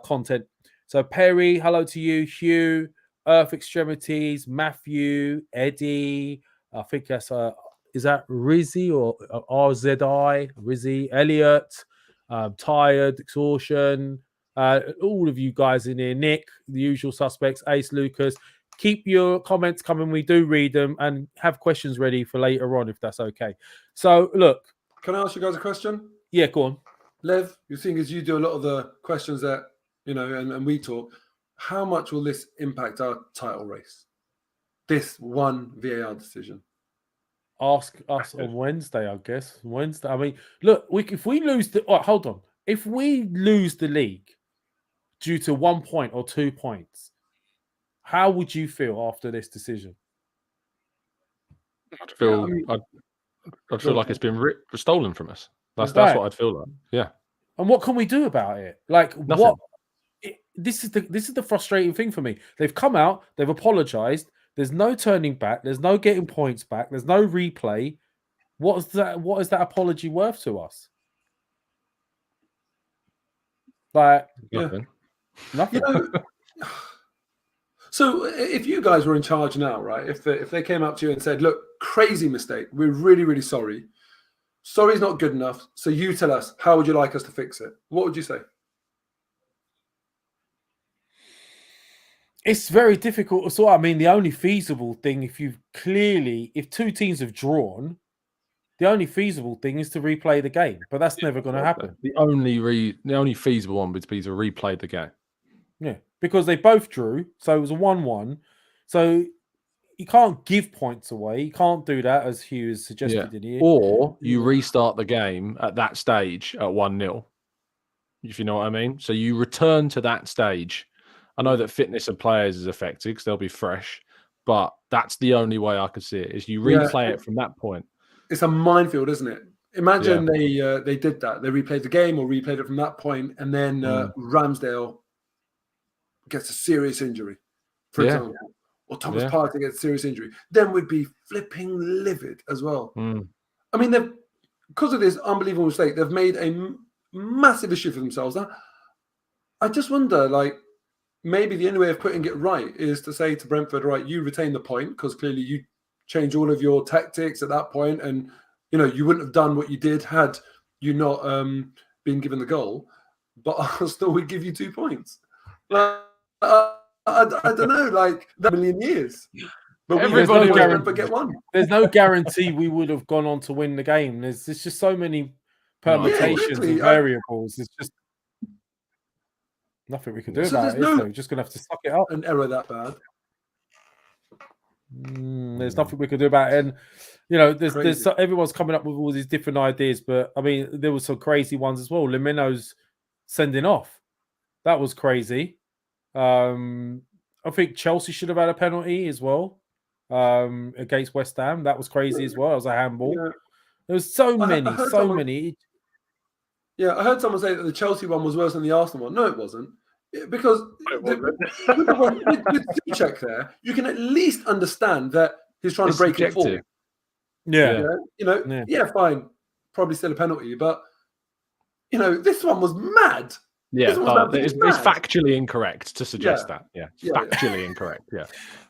content. So Perry, hello to you. Hugh, Earth Extremities, Matthew, Eddie. I think that's Is that Rizzy or RZI? Rizzy, Elliot, Tired, Exhaustion, all of you guys in here, Nick, the usual suspects, Ace, Lucas. Keep your comments coming. We do read them and have questions ready for later on if that's okay. So, look. Can I ask you guys a question? Yeah, go on. Lev, you think as you do a lot of the questions that, and we talk, how much will this impact our title race? This one VAR decision. Ask us on Wednesday, I guess. Wednesday. I mean, look, if we lose hold on. If we lose the league due to 1 point or 2 points, how would you feel after this decision? I'd feel like it's been stolen from us. That's what I'd feel like. Yeah. And what can we do about it? Like nothing. This is the frustrating thing for me. They've come out, they've apologized. There's no turning back. There's no getting points back. There's no replay. What is that apology worth to us? Like nothing. Nothing. So if you guys were in charge now, right? If they came up to you and said, "Look, crazy mistake. We're really, really sorry. Sorry's not good enough. So you tell us, how would you like us to fix it?" What would you say? It's very difficult. So, I mean, the only feasible thing, if two teams have drawn, the only feasible thing is to replay the game. But that's never going to happen. The only feasible one would be to replay the game. Yeah, because they both drew, so it was a 1-1. So you can't give points away. You can't do that, as Hugh has suggested in here. Or you restart the game at that stage at 1-0. If you know what I mean. So you return to that stage. I know that fitness of players is affected because they'll be fresh, but that's the only way I could see it, is you replay it from that point. It's a minefield, isn't it? Imagine they did that. They replayed the game or replayed it from that point, and then Ramsdale gets a serious injury, for example, or Thomas Partey gets a serious injury. Then we'd be flipping livid as well. I mean, because of this unbelievable mistake, they've made a massive issue for themselves. I just wonder, maybe the only way of putting it right is to say to Brentford, right, you retain the point because clearly you change all of your tactics at that point, and you wouldn't have done what you did had you not been given the goal. But Arsenal would give you 2 points. I don't know, that million years. But everybody get one. There's no guarantee we would have gone on to win the game. There's just so many permutations and variables. It's just nothing we can do about it. We're just going to have to suck it up. An error that bad. There's nothing we can do about it. And, there's everyone's coming up with all these different ideas. But, I mean, there were some crazy ones as well. Lemeno's sending off. That was crazy. I think Chelsea should have had a penalty as well against West Ham. That was crazy as well. It was a handball. Yeah. There was so many. Yeah, I heard someone say that the Chelsea one was worse than the Arsenal one. No, it wasn't. Because with check there, you can at least understand that he's trying to break it forward. Yeah. Fine. Probably still a penalty, but this one was mad. Yeah, it's factually incorrect to suggest that. Yeah, factually incorrect. Yeah,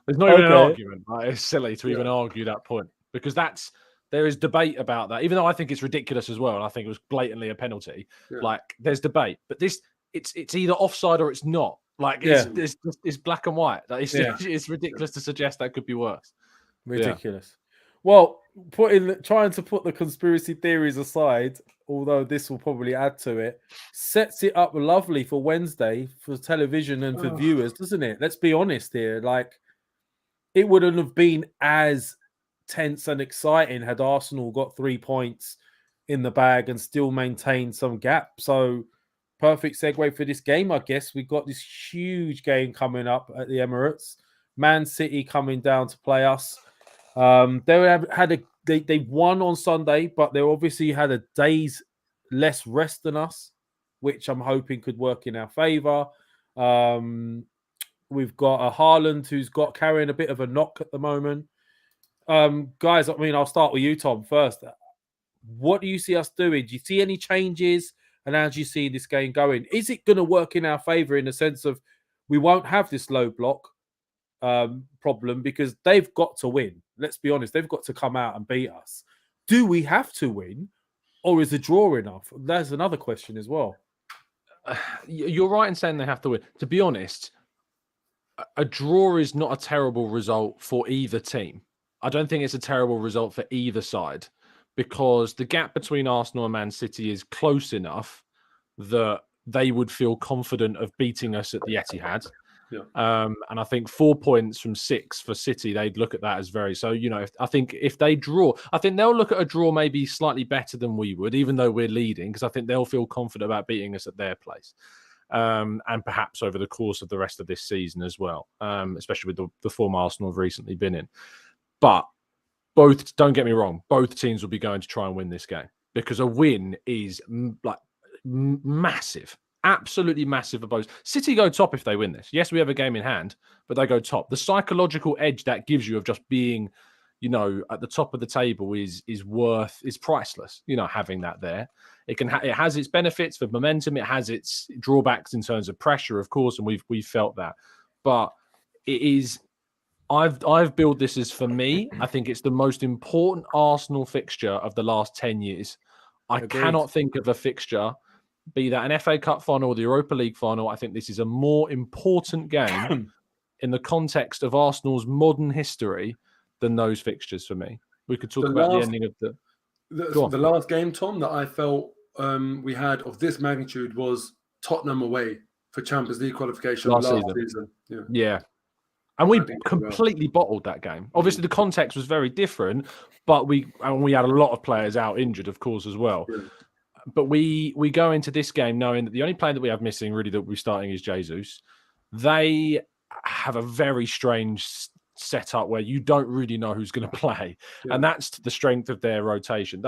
there's not even an argument. It's silly to even argue that point because there is debate about that. Even though I think it's ridiculous as well, and I think it was blatantly a penalty. Yeah. There's debate, but it's either offside or it's not. It's black and white. It's ridiculous to suggest that could be worse. Ridiculous. Well, trying to put the conspiracy theories aside, although this will probably add to it, sets it up lovely for Wednesday for television and for viewers, doesn't it? Let's be honest here. It wouldn't have been as tense and exciting had Arsenal got 3 points in the bag and still maintained some gap. So, perfect segue for this game, I guess. We've got this huge game coming up at the Emirates. Man City coming down to play us. They won on Sunday, but they obviously had a day's less rest than us, which I'm hoping could work in our favour. We've got a Haaland who's carrying a bit of a knock at the moment. Guys, I mean, I'll start with you, Tom, first. What do you see us doing? Do you see any changes? And how do you see this game going? Is it going to work in our favour in the sense of we won't have this low block problem because they've got to win. Let's be honest. They've got to come out and beat us. do we have to win, or is a draw enough? That's another question as well. You're right in saying they have to win. To be honest, a draw is not a terrible result for either team. I don't think it's a terrible result for either side, because the gap between Arsenal and Man City is close enough that they would feel confident of beating us at the Etihad. Yeah. And I think 4 points from 6 for City, they'd look at that as very... So, I think if they draw, I think they'll look at a draw maybe slightly better than we would, even though we're leading, because I think they'll feel confident about beating us at their place. And perhaps over the course of the rest of this season as well, especially with the form Arsenal have recently been in. But don't get me wrong, both teams will be going to try and win this game, because a win is massive. Absolutely massive for both. City go top if they win this. Yes, we have a game in hand, but they go top. The psychological edge that gives you of just being, at the top of the table is priceless. Having that there, it has its benefits for momentum. It has its drawbacks in terms of pressure, of course, and we've felt that. But it is. I've built this as, for me, I think it's the most important Arsenal fixture of the last 10 years. I cannot think of a fixture, be that an FA Cup final or the Europa League final. I think this is a more important game in the context of Arsenal's modern history than those fixtures for me. We could talk about the ending of the last game, Tom, that I felt we had of this magnitude was Tottenham away for Champions League qualification last season. Yeah. And we completely bottled that game. Obviously, the context was very different, but we had a lot of players out injured, of course, as well. Yeah. But we go into this game knowing that the only player that we have missing, really, that we're starting is Jesus. They have a very strange setup where you don't really know who's going to play. Yeah. And that's the strength of their rotation.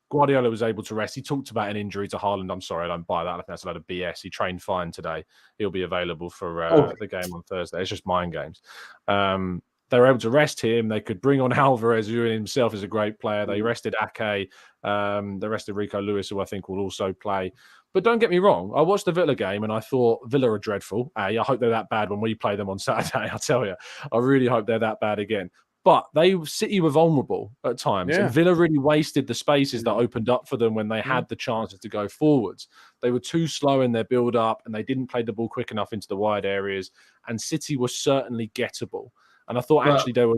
Guardiola was able to rest. He talked about an injury to Haaland. I'm sorry, I don't buy that. I think that's a load of BS. He trained fine today. He'll be available for the game on Thursday. It's just mind games. They were able to rest him. They could bring on Alvarez, who in himself is a great player. They rested Ake. They rested Rico Lewis, who I think will also play. But don't get me wrong. I watched the Villa game and I thought Villa are dreadful. I hope they're that bad when we play them on Saturday. I tell you, I really hope they're that bad again. But City were vulnerable at times. Yeah. And Villa really wasted the spaces that opened up for them when they had the chances to go forwards. They were too slow in their build-up and they didn't play the ball quick enough into the wide areas. And City was certainly gettable. And I thought actually they were...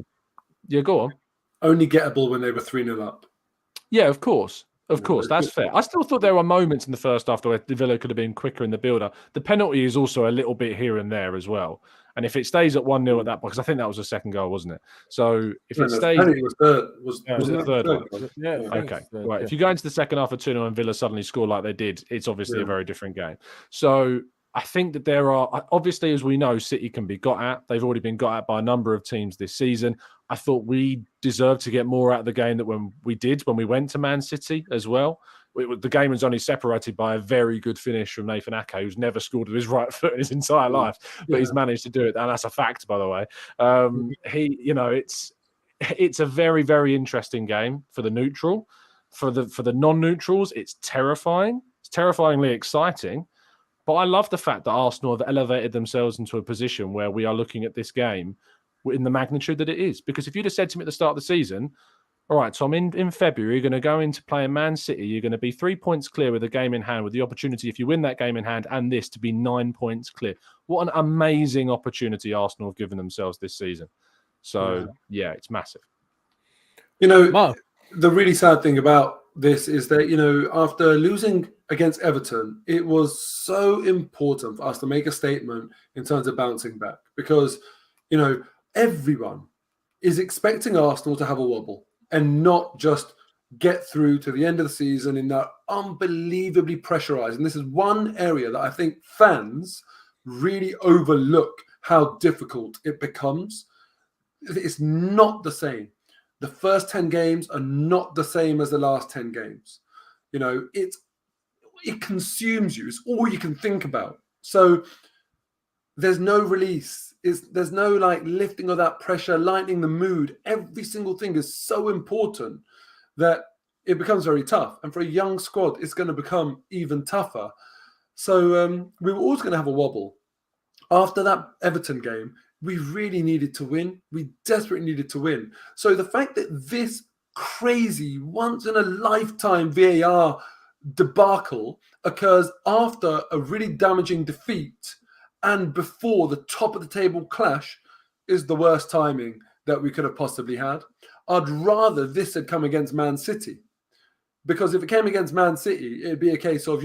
Yeah, go on. Only gettable when they were 3-0 up. Yeah, of course. Of course, that's fair. I still thought there were moments in the first half where the Villa could have been quicker in the build-up. The penalty is also a little bit here and there as well. And if it stays at 1-0 at that point, because I think that was the second goal, wasn't it? So if it stays... Was the third one? Yeah. Okay. Right. If you go into the second half of 2-0 and Villa suddenly score like they did, it's obviously a very different game. So I think that there are... Obviously, as we know, City can be got at. They've already been got at by a number of teams this season. I thought we deserved to get more out of the game than when we went to Man City as well. The game was only separated by a very good finish from Nathan Ake, who's never scored with his right foot in his entire life, but he's managed to do it, and that's a fact, by the way. It's a very, very interesting game for the neutral. For the non-neutrals, it's terrifying. It's terrifyingly exciting. But I love the fact that Arsenal have elevated themselves into a position where we are looking at this game in the magnitude that it is. Because if you'd have said to me at the start of the season, all right, Tom, in February, you're going to go into play in Man City. You're going to be 3 points clear with a game in hand, with the opportunity, if you win that game in hand and this, to be 9 points clear. What an amazing opportunity Arsenal have given themselves this season. So, it's massive. The really sad thing about this is that, after losing against Everton, it was so important for us to make a statement in terms of bouncing back because, everyone is expecting Arsenal to have a wobble and not just get through to the end of the season in that unbelievably pressurized. And this is one area that I think fans really overlook how difficult it becomes. It's not the same. The first 10 games are not the same as the last 10 games. It consumes you. It's all you can think about. So there's no release. There's no lifting of that pressure, lightening the mood. Every single thing is so important that it becomes very tough. And for a young squad, it's going to become even tougher. So we were always going to have a wobble. After that Everton game, we really needed to win. We desperately needed to win. So the fact that this crazy, once in a lifetime VAR debacle occurs after a really damaging defeat and before the top of the table clash is the worst timing that we could have possibly had. I'd rather this had come against Man City, because if it came against Man City, it'd be a case of,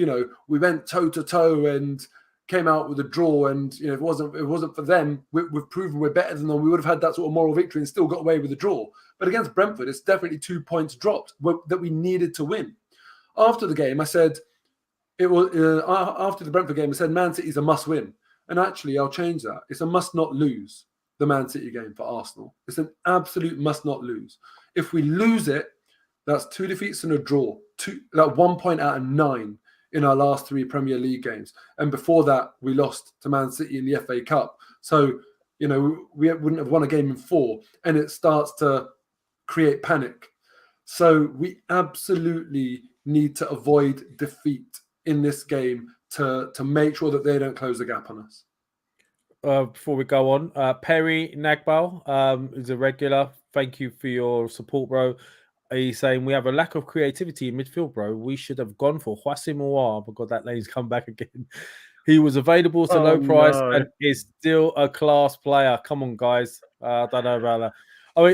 we went toe to toe and came out with a draw, and if it wasn't for them, we've proven we're better than them. We would have had that sort of moral victory and still got away with a draw. But against Brentford, it's definitely 2 points dropped that we needed to win. After the game, I said after the Brentford game, I said Man City's a must-win, and actually, I'll change that. It's a must-not lose. The Man City game for Arsenal. It's an absolute must-not lose. If we lose it, that's 2 defeats and a draw. 1 point out of 9 in our last 3 Premier League games. And before that, we lost to Man City in the FA Cup. So, we wouldn't have won a game in 4, and it starts to create panic. So we absolutely need to avoid defeat in this game to make sure that they don't close the gap on us. Before we go on, Perry Nagbal is a regular. Thank you for your support, bro. He's saying we have a lack of creativity in midfield, bro. We should have gone for Houssem Aouar. Oh, God, that name's come back again. He was available at a low price and is still a class player. Come on, guys. I don't know about that.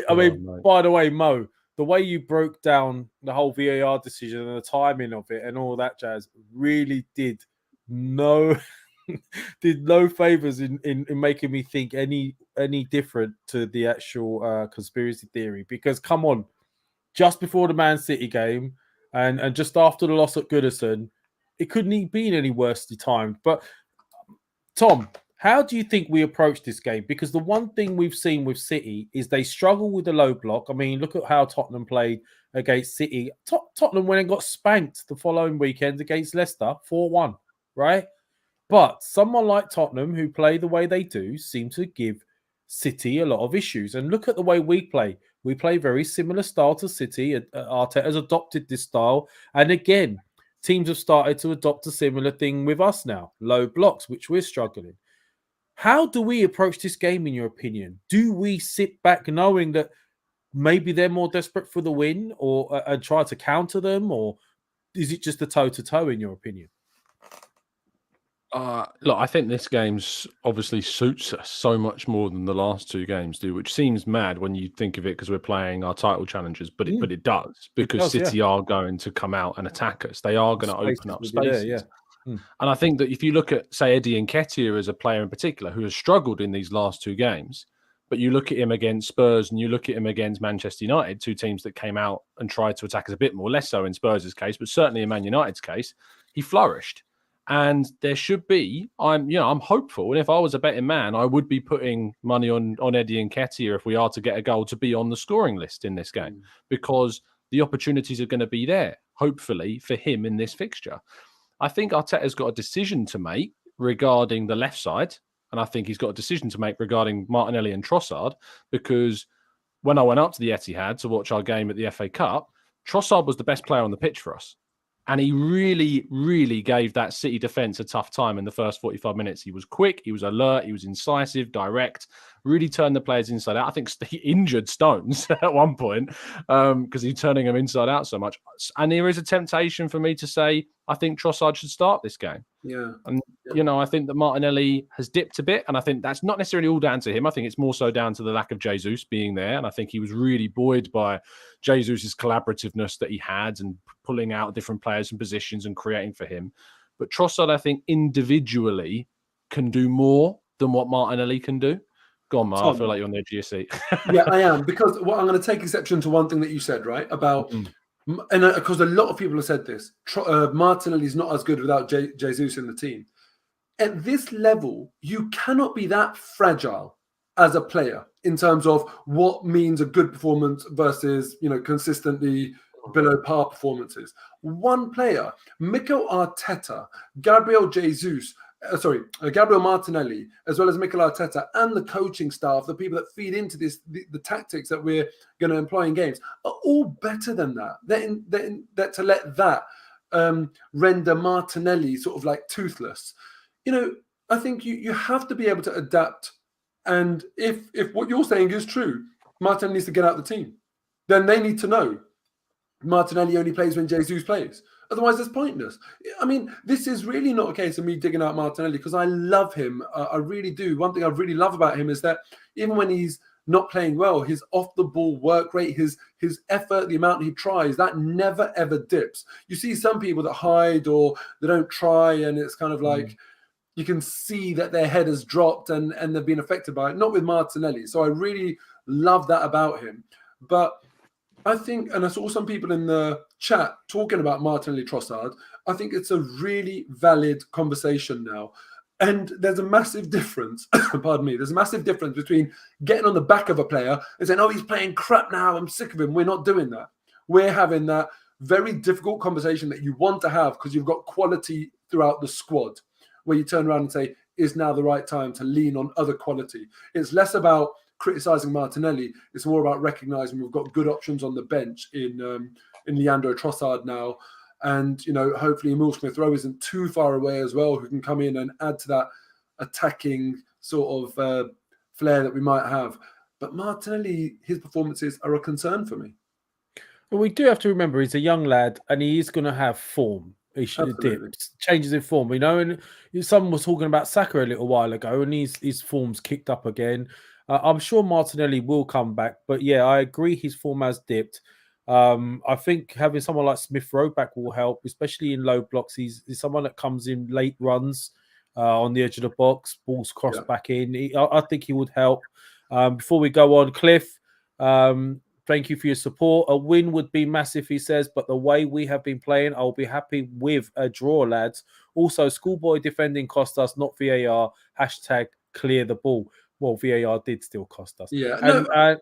I mean, by the way, Mo, the way you broke down the whole VAR decision and the timing of it and all that jazz really did no favors in making me think any different to the actual conspiracy theory. Because come on, just before the Man City game and just after the loss at Goodison, it couldn't have been any worse timed. But Tom, how do you think we approach this game? Because the one thing we've seen with City is they struggle with the low block. I mean, look at how Tottenham played against City. Tottenham went and got spanked the following weekend against Leicester 4-1, right? But someone like Tottenham, who play the way they do, seem to give City a lot of issues. And look at the way we play. We play very similar style to City. Arteta's adopted this style. And again, teams have started to adopt a similar thing with us now. Low blocks, which we're struggling. How do we approach this game, in your opinion? Do we sit back knowing that maybe they're more desperate for the win or and try to counter them? Or is it just a toe-to-toe, in your opinion? Look, I think this game's obviously suits us so much more than the last 2 games do, which seems mad when you think of it because we're playing our title challenges, but it does, because City are going to come out and attack us. They are going to open up spaces. And I think that if you look at, say, Eddie Nketiah as a player in particular who has struggled in these last 2 games, but you look at him against Spurs and you look at him against Manchester United, 2 teams that came out and tried to attack us a bit more, less so in Spurs' case, but certainly in Man United's case, he flourished. And there should be, I'm hopeful. And if I was a betting man, I would be putting money on Eddie Nketiah if we are to get a goal to be on the scoring list in this game, because the opportunities are going to be there, hopefully, for him in this fixture. I think Arteta's got a decision to make regarding the left side. And I think he's got a decision to make regarding Martinelli and Trossard, because when I went up to the Etihad to watch our game at the FA Cup, Trossard was the best player on the pitch for us. And he really, really gave that City defence a tough time in the first 45 minutes. He was quick, he was alert, he was incisive, direct, really turned the players inside out. I think he injured Stones at one point because he's turning them inside out so much. And there is a temptation for me to say, I think Trossard should start this game. Yeah. And, I think that Martinelli has dipped a bit. And I think that's not necessarily all down to him. I think it's more so down to the lack of Jesus being there. And I think he was really buoyed by Jesus' collaborativeness that he had and pulling out different players and positions and creating for him. But Trossard, I think, individually can do more than what Martinelli can do. Go on, Mark. I feel like you're on the edge of your seat. Yeah, I am. Because I'm going to take exception to one thing that you said, right? About... And because a lot of people have said this, Martinelli is not as good without Jesus in the team. At this level, you cannot be that fragile as a player in terms of what means a good performance versus, consistently below par performances. One player, Mikel Arteta, Gabriel Martinelli, as well as Mikel Arteta and the coaching staff, the people that feed into this, the tactics that we're going to employ in games, are all better than that. That to let that render Martinelli sort of like toothless. I think you have to be able to adapt. And if what you're saying is true, Martinelli needs to get out of the team. then they need to know Martinelli only plays when Jesus plays. Otherwise, it's pointless. I mean, this is really not a case of me digging out Martinelli because I love him. I really do. One thing I really love about him is that even when he's not playing well, his off-the-ball work rate, his effort, the amount he tries, that never, ever dips. You see some people that hide or they don't try, and it's kind of like you can see that their head has dropped and they've been affected by it. Not with Martinelli. So I really love that about him. But I think, and I saw some people in the chat talking about Martinelli Trossard, I think it's a really valid conversation now. And there's a massive difference, pardon me, there's a massive difference between getting on the back of a player and saying, oh, he's playing crap now, I'm sick of him. We're not doing that. We're having that very difficult conversation that you want to have because you've got quality throughout the squad, where you turn around and say, is now the right time to lean on other quality. It's less about criticising Martinelli. It's more about recognising we've got good options on the bench in Leandro Trossard now. And, hopefully Emile Smith-Rowe isn't too far away as well, who can come in and add to that attacking sort of flair that we might have. But Martinelli, his performances are a concern for me. Well, we do have to remember he's a young lad and he is going to have form. He dips, changes in form, and someone was talking about Saka a little while ago and his form's kicked up again. I'm sure Martinelli will come back, but yeah, I agree his form has dipped. I think having someone like Smith-Rowe back will help, especially in low blocks. He's someone that comes in late runs on the edge of the box, balls crossed back in. I think he would help. Before we go on, Cliff, thank you for your support. A win would be massive, he says, but the way we have been playing, I'll be happy with a draw, lads. Also, schoolboy defending cost us, not VAR. Hashtag clear the ball. Well, VAR did still cost us. Yeah. And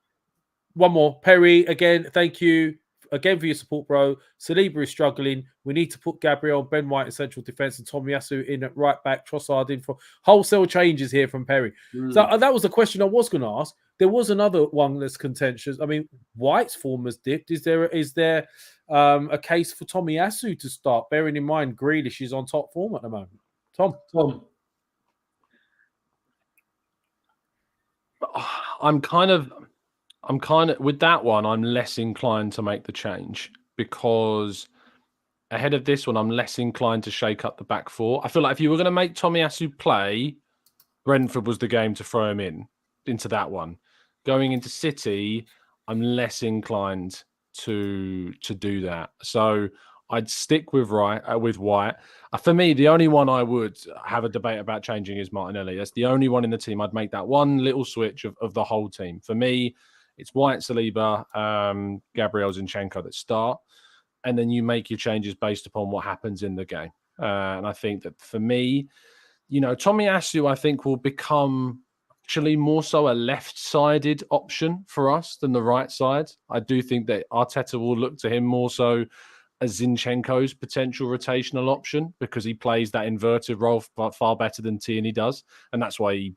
one more. Perry, again, thank you again for your support, bro. Saliba is struggling. We need to put Gabriel, Ben White in central defence and Tomiyasu in at right back, Trossard in for wholesale changes here from Perry. So that was the question I was going to ask. There was another one that's contentious. I mean, White's form has dipped. Is there a case for Tomiyasu to start, bearing in mind Grealish is on top form at the moment? Tom. I'm kind of with that one, I'm less inclined to make the change because ahead of this one, I'm less inclined to shake up the back four. I feel like if you were going to make Tomiyasu play, Brentford was the game to throw him into that one. Going into City, I'm less inclined to do that. So I'd stick with White. For me, the only one I would have a debate about changing is Martinelli. That's the only one in the team. I'd make that one little switch of the whole team. For me, it's White, Saliba, Gabriel, Zinchenko that start. And then you make your changes based upon what happens in the game. And I think that for me, Tomiyasu, I think, will become actually more so a left-sided option for us than the right side. I do think that Arteta will look to him more so as Zinchenko's potential rotational option because he plays that inverted role far better than Tierney does. And that's why he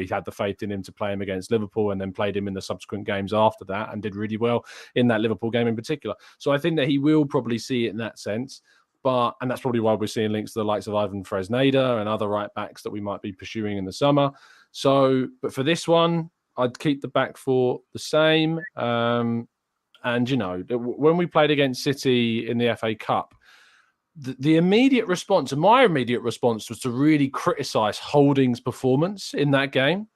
had the faith in him to play him against Liverpool and then played him in the subsequent games after that and did really well in that Liverpool game in particular. So I think that he will probably see it in that sense. And that's probably why we're seeing links to the likes of Ivan Fresneda and other right backs that we might be pursuing in the summer. So, but for this one, I'd keep the back four the same. And, when we played against City in the FA Cup, the immediate response, and my immediate response was to really criticise Holding's performance in that game.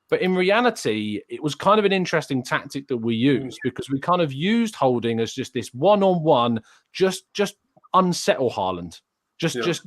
But in reality, it was kind of an interesting tactic that we used because we kind of used Holding as just this one-on-one, just unsettle Haaland. Just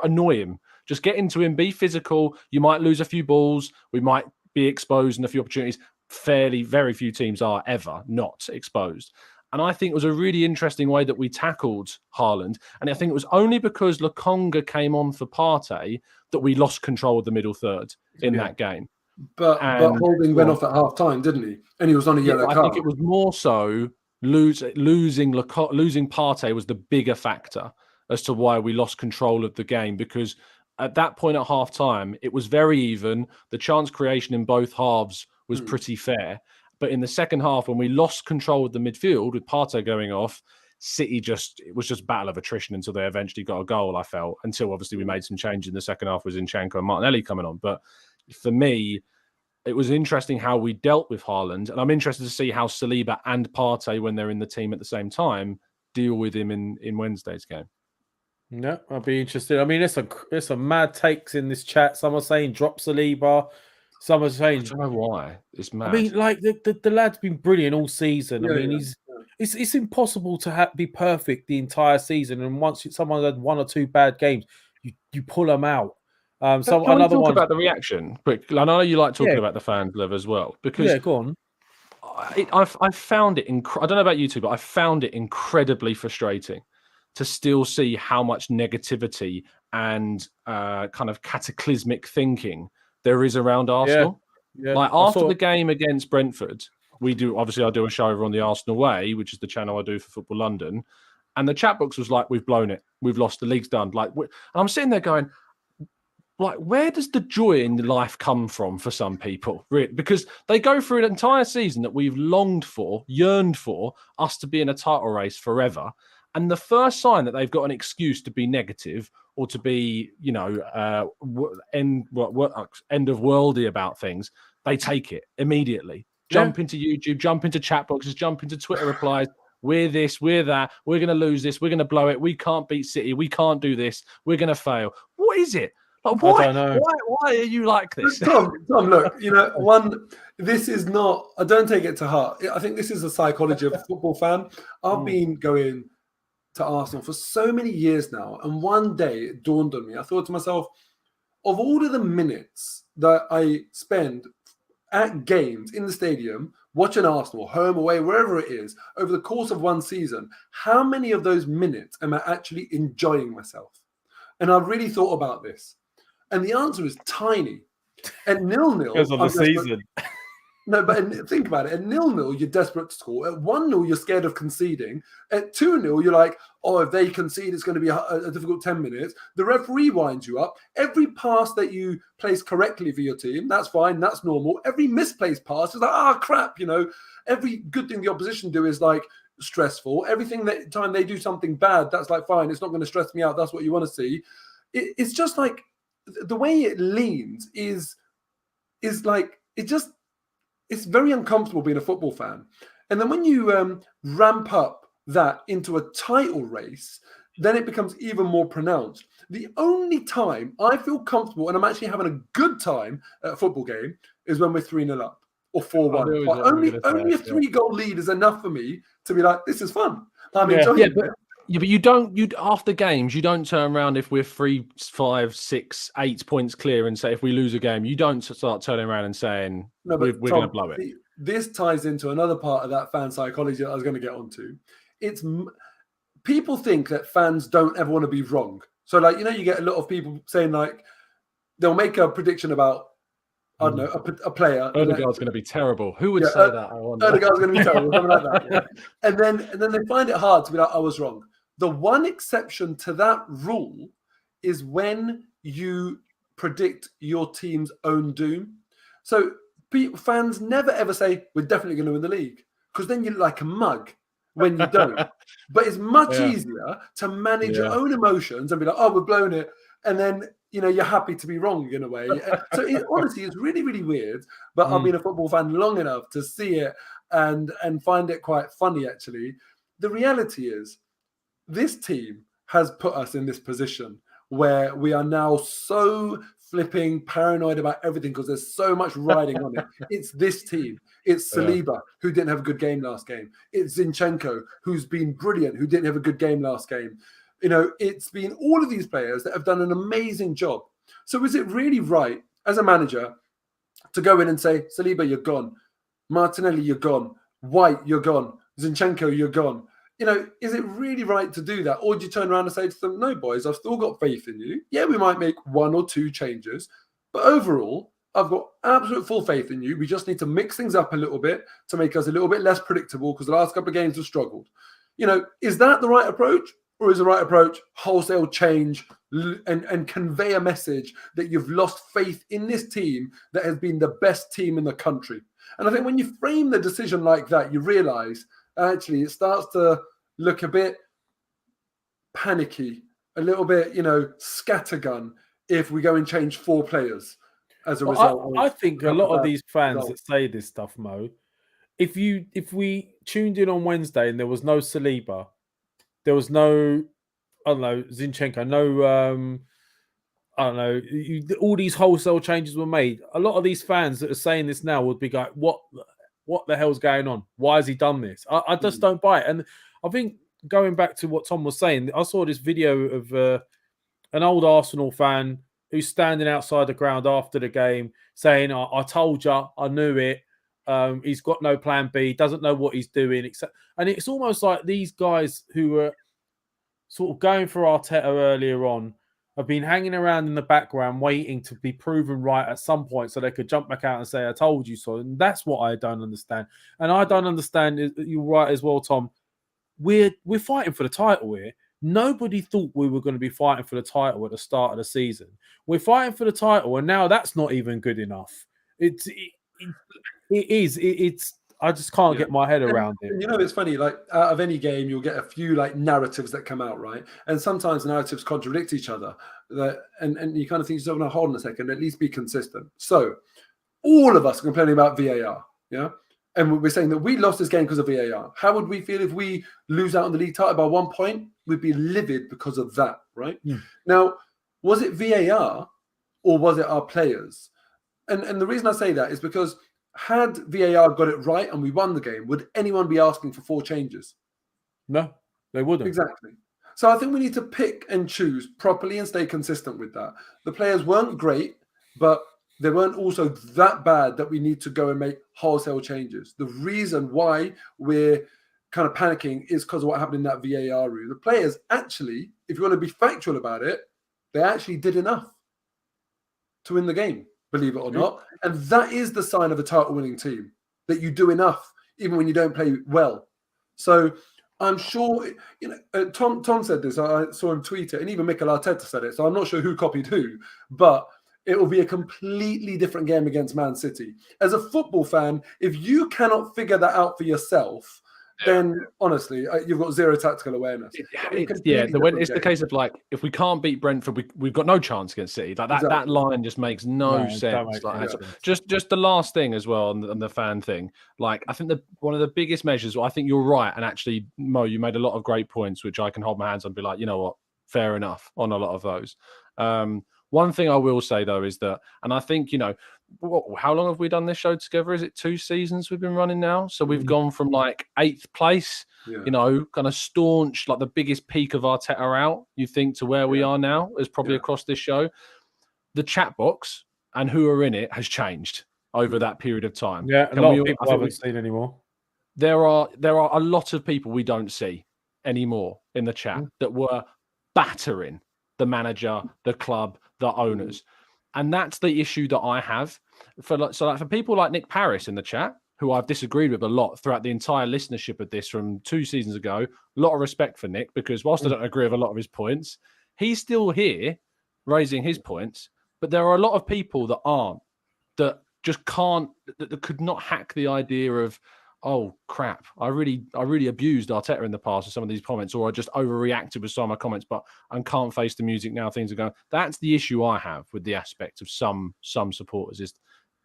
annoy him. Just get into him, be physical. You might lose a few balls. We might be exposed in a few opportunities. Very few teams are ever not exposed. And I think it was a really interesting way that we tackled Haaland. And I think it was only because Lokonga came on for Partey that we lost control of the middle third in that game. But Holding went off at half time, didn't he? And he was on a yellow card. I think it was more so losing Partey was the bigger factor as to why we lost control of the game, because at that point at half time, it was very even. The chance creation in both halves was pretty fair. But in the second half, when we lost control of the midfield with Partey going off, City it was just battle of attrition until they eventually got a goal, I felt, until obviously we made some change in the second half with Zinchenko and Martinelli coming on. But for me, it was interesting how we dealt with Haaland, and I'm interested to see how Saliba and Partey, when they're in the team at the same time, deal with him in Wednesday's game. No, I'll be interested. I mean, there's some mad takes in this chat. Some are saying drop Saliba. Some are saying, I don't know why. It's mad. I mean, like the lad's been brilliant all season. Yeah, I mean, it's impossible to be perfect the entire season. And once someone's had 1 or 2 bad games, you pull them out. Can we talk about the reaction? But I know you like talking about the fan level as well, because go on. I found it. I don't know about you two, but I found it incredibly frustrating to still see how much negativity and kind of cataclysmic thinking there is around Arsenal. Yeah. Like after the game against Brentford, I do a show over on the Arsenal Way, which is the channel I do for Football London, and the chat box was like, "We've blown it. We've lost. The league's done." Like, and I'm sitting there going, like, where does the joy in life come from for some people? Really? Because they go through an entire season that we've longed for, yearned for, us to be in a title race forever. And the first sign that they've got an excuse to be negative or to be, end of worldy about things, they take it immediately. Jump into YouTube, jump into chat boxes, jump into Twitter replies. We're this, we're that. We're going to lose this. We're going to blow it. We can't beat City. We can't do this. We're going to fail. What is it? Like, why? I don't know. Why are you like this? Tom, look, this is not, I don't take it to heart. I think this is the psychology of a football fan. I've been going to Arsenal for so many years now, and one day it dawned on me. I thought to myself, of all of the minutes that I spend at games in the stadium, watching Arsenal, home, away, wherever it is, over the course of one season, how many of those minutes am I actually enjoying myself? And I've really thought about this. And the answer is tiny. At 0-0, because of the season. No, but think about it. At 0-0, you're desperate to score. At 1-0, you're scared of conceding. At 2-0, you're like, oh, if they concede, it's going to be a difficult 10 minutes. The referee winds you up. Every pass that you place correctly for your team, that's fine. That's normal. Every misplaced pass is like, crap. Every good thing the opposition do is like stressful. Everything that time they do something bad, that's like, fine. It's not going to stress me out. That's what you want to see. It's just like the way it leans is like, it's very uncomfortable being a football fan. And then when you ramp up that into a title race, then it becomes even more pronounced. The only time I feel comfortable and I'm actually having a good time at a football game is when we're 3-0 up or 4-1. But only a 3-goal lead is enough for me to be like, this is fun. I'm enjoying it. But you don't. After games, you don't turn around if we're 3, 5, 6, 8 points clear and say if we lose a game, you don't start turning around and saying we're going to blow it. This ties into another part of that fan psychology that I was going to get onto. It's people think that fans don't ever want to be wrong. So, like, you get a lot of people saying like they'll make a prediction about I don't know a player. Odegaard's going to be terrible. Who would say that? Odegaard's going to be terrible, something like that. Yeah. And then they find it hard to be like, I was wrong. The one exception to that rule is when you predict your team's own doom. So fans never ever say, we're definitely going to win the league, because then you look like a mug when you don't. But it's much easier to manage your own emotions and be like, oh, we're blowing it. And then, you're happy to be wrong in a way. So honestly, it's really, really weird. But I've been a football fan long enough to see it and find it quite funny, actually. The reality is, this team has put us in this position where we are now so flipping paranoid about everything because there's so much riding on it. It's this team. It's Saliba, who didn't have a good game last game. It's Zinchenko, who's been brilliant, who didn't have a good game last game. It's been all of these players that have done an amazing job. So is it really right as a manager to go in and say, Saliba, you're gone. Martinelli, you're gone. White, you're gone. Zinchenko, you're gone. Is it really right to do that? Or do you turn around and say to them, no, boys, I've still got faith in you. Yeah, we might make 1 or 2 changes. But overall, I've got absolute full faith in you. We just need to mix things up a little bit to make us a little bit less predictable because the last couple of games have struggled. Is that the right approach? Or is the right approach wholesale change and convey a message that you've lost faith in this team that has been the best team in the country? And I think when you frame the decision like that, you realise actually it starts to look a bit panicky, a little bit, scattergun if we go and change 4 players. as a result. I think a lot of these fans result. that say this stuff, Mo, if we tuned in on Wednesday and there was no Saliba, there was no, I don't know, Zinchenko, no, I don't know, all these wholesale changes were made. A lot of these fans that are saying this now would be like, what the hell's going on? Why has he done this? I just don't buy it. And I think going back to what Tom was saying, I saw this video of an old Arsenal fan who's standing outside the ground after the game saying, I told you, I knew it. He's got no plan B, doesn't know what he's doing. And it's almost like these guys who were sort of going for Arteta earlier on have been hanging around in the background waiting to be proven right at some point so they could jump back out and say, I told you so. And that's what I don't understand. And I don't understand, you're right as well, Tom. We're fighting for the title here. Nobody thought we were going to be fighting for the title at the start of the season. We're fighting for the title, and now that's not even good enough. It is. I just can't get my head around it. You know, it's funny, like out of any game, you'll get a few like narratives that come out, right? And sometimes narratives contradict each other. And you kind of think, no, hold on a second, at least be consistent. So all of us are complaining about VAR, yeah? And we're saying that we lost this game because of VAR. How would we feel if we lose out on the league title by 1 point? We'd be livid because of that, right? Now, was it VAR or was it our players? And the reason I say that is because had VAR got it right and we won the game, would anyone be asking for 4 changes? No, they wouldn't. Exactly. So I think we need to pick and choose properly and stay consistent with that. The players weren't great, but they weren't also that bad that we need to go and make wholesale changes. The reason why we're kind of panicking is because of what happened in that VAR room. The players actually, if you want to be factual about it, they actually did enough to win the game, believe it or not. And that is the sign of a title-winning team, that you do enough, even when you don't play well. So I'm sure, Tom said this, I saw him tweet it, and even Mikel Arteta said it, so I'm not sure who copied who, but it will be a completely different game against Man City. As a football fan, if you cannot figure that out for yourself, then honestly, you've got zero tactical awareness. It's the case of like, if we can't beat Brentford, we've got no chance against City. Like that, that line just makes no sense. Just the last thing as well on the fan thing. Like, I think one of the biggest measures. I think you're right, and actually, Mo, you made a lot of great points, which I can hold my hands on and be like, you know what, fair enough on a lot of those. One thing I will say, though, is that, and I think, how long have we done this show together? Is it 2 seasons we've been running now? So we've gone from like 8th place, kind of staunch, like the biggest peak of Arteta out, you think, to where we are now is probably across this show. The chat box and who are in it has changed over that period of time. Yeah, a lot of people haven't seen anymore. There are a lot of people we don't see anymore in the chat that were battering the manager, the club, the owners. And that's the issue that I have. For people like Nick Parris in the chat, who I've disagreed with a lot throughout the entire listenership of this from 2 seasons ago, a lot of respect for Nick, because whilst I don't agree with a lot of his points, he's still here raising his points. But there are a lot of people that aren't, that just can't, that could not hack the idea of, oh crap, I really abused Arteta in the past with some of these comments, or I just overreacted with some of my comments, but I can't face the music now. Things are going. That's the issue I have with the aspect of some supporters, is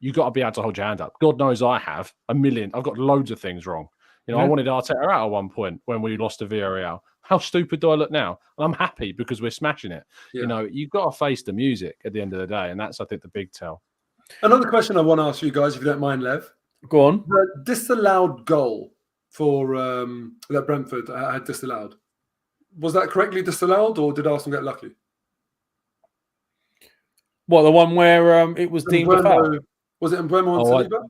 you got to be able to hold your hand up. God knows I have a million. I've got loads of things wrong. I wanted Arteta out at one point when we lost to Villarreal. How stupid do I look now? And I'm happy because we're smashing it. You've got to face the music at the end of the day, and that's, I think, the big tell. Another question I want to ask you guys, if you don't mind, Lev. Go on. The disallowed goal for that Brentford had disallowed. Was that correctly disallowed, or did Arsenal get lucky? What, the one where it was deemed a foul? Was it Mbeumo and Saliba?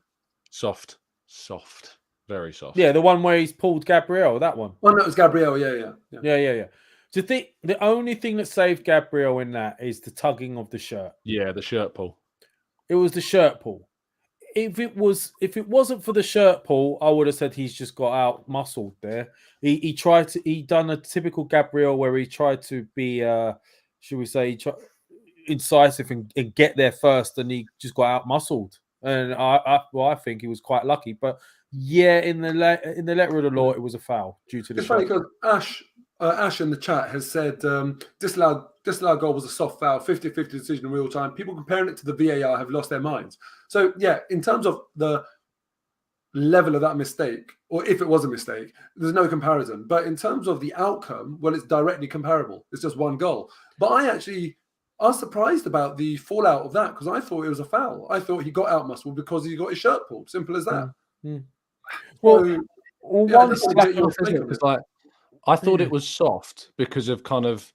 Soft. Very soft. Yeah, the one where he's pulled Gabriel, that one. Oh, no, it was Gabriel, yeah. Do you think the only thing that saved Gabriel in that is the tugging of the shirt? Yeah, the shirt pull. It was the shirt pull. If it wasn't for the shirt pull, I would have said he's just got out muscled there. He done a typical Gabriel where he tried to be, should we say, incisive and get there first, and he just got out muscled. And I think he was quite lucky. But yeah, in the letter of the law, it was a foul due to the. It's funny because Ash Ash in the chat has said disallowed goal was a soft foul, 50-50 decision in real time. People comparing it to the VAR have lost their minds. So, yeah, in terms of the level of that mistake, or if it was a mistake, there's no comparison. But in terms of the outcome, well, it's directly comparable. It's just one goal. But I was surprised about the fallout of that because I thought it was a foul. I thought he got out muscled because he got his shirt pulled. Simple as that. Well, I thought it was soft because of kind of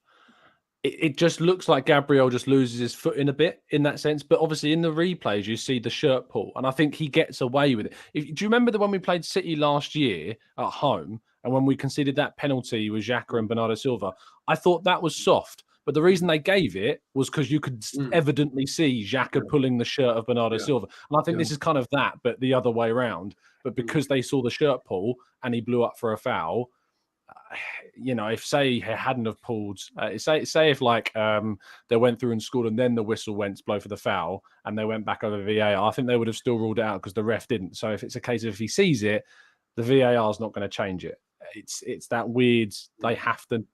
it just looks like Gabriel just loses his foot in a bit in that sense. But obviously in the replays, you see the shirt pull, and I think he gets away with it. Do you remember when we played City last year at home and when we conceded that penalty with Xhaka and Bernardo Silva? I thought that was soft. But the reason they gave it was because you could evidently see Xhaka pulling the shirt of Bernardo Silva. And I think this is kind of that, but the other way around. But because they saw the shirt pull and he blew up for a foul, if say he hadn't have pulled, say if like they went through and scored and then the whistle went to blow for the foul and they went back over VAR, I think they would have still ruled it out because the ref didn't. So if it's a case of if he sees it, the VAR is not going to change it. It's that weird. They have to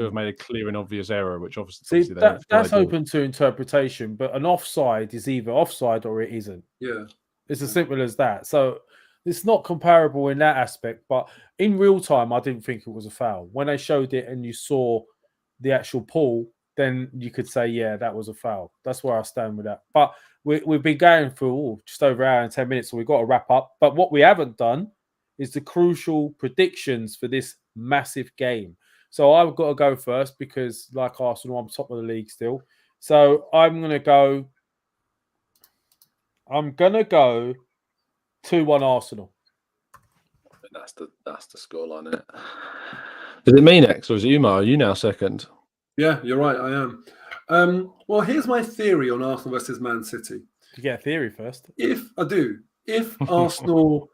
have made a clear and obvious error, which obviously that's open to interpretation. But an offside is either offside or it isn't. Yeah, it's as simple as that. So it's not comparable in that aspect. But in real time, I didn't think it was a foul. When they showed it and you saw the actual pull, then you could say, yeah, that was a foul. That's where I stand with that. But we've been going for just over an hour and 10 minutes, so we've got to wrap up. But what we haven't done is the crucial predictions for this massive game. So I've got to go first because, like Arsenal, I'm top of the league still. So I'm going to go 2-1 Arsenal. That's the scoreline, isn't it? Is it me next or is it you, Mo? Are you now second? Yeah, you're right. I am. Well, here's my theory on Arsenal versus Man City. You get a theory first. If Arsenal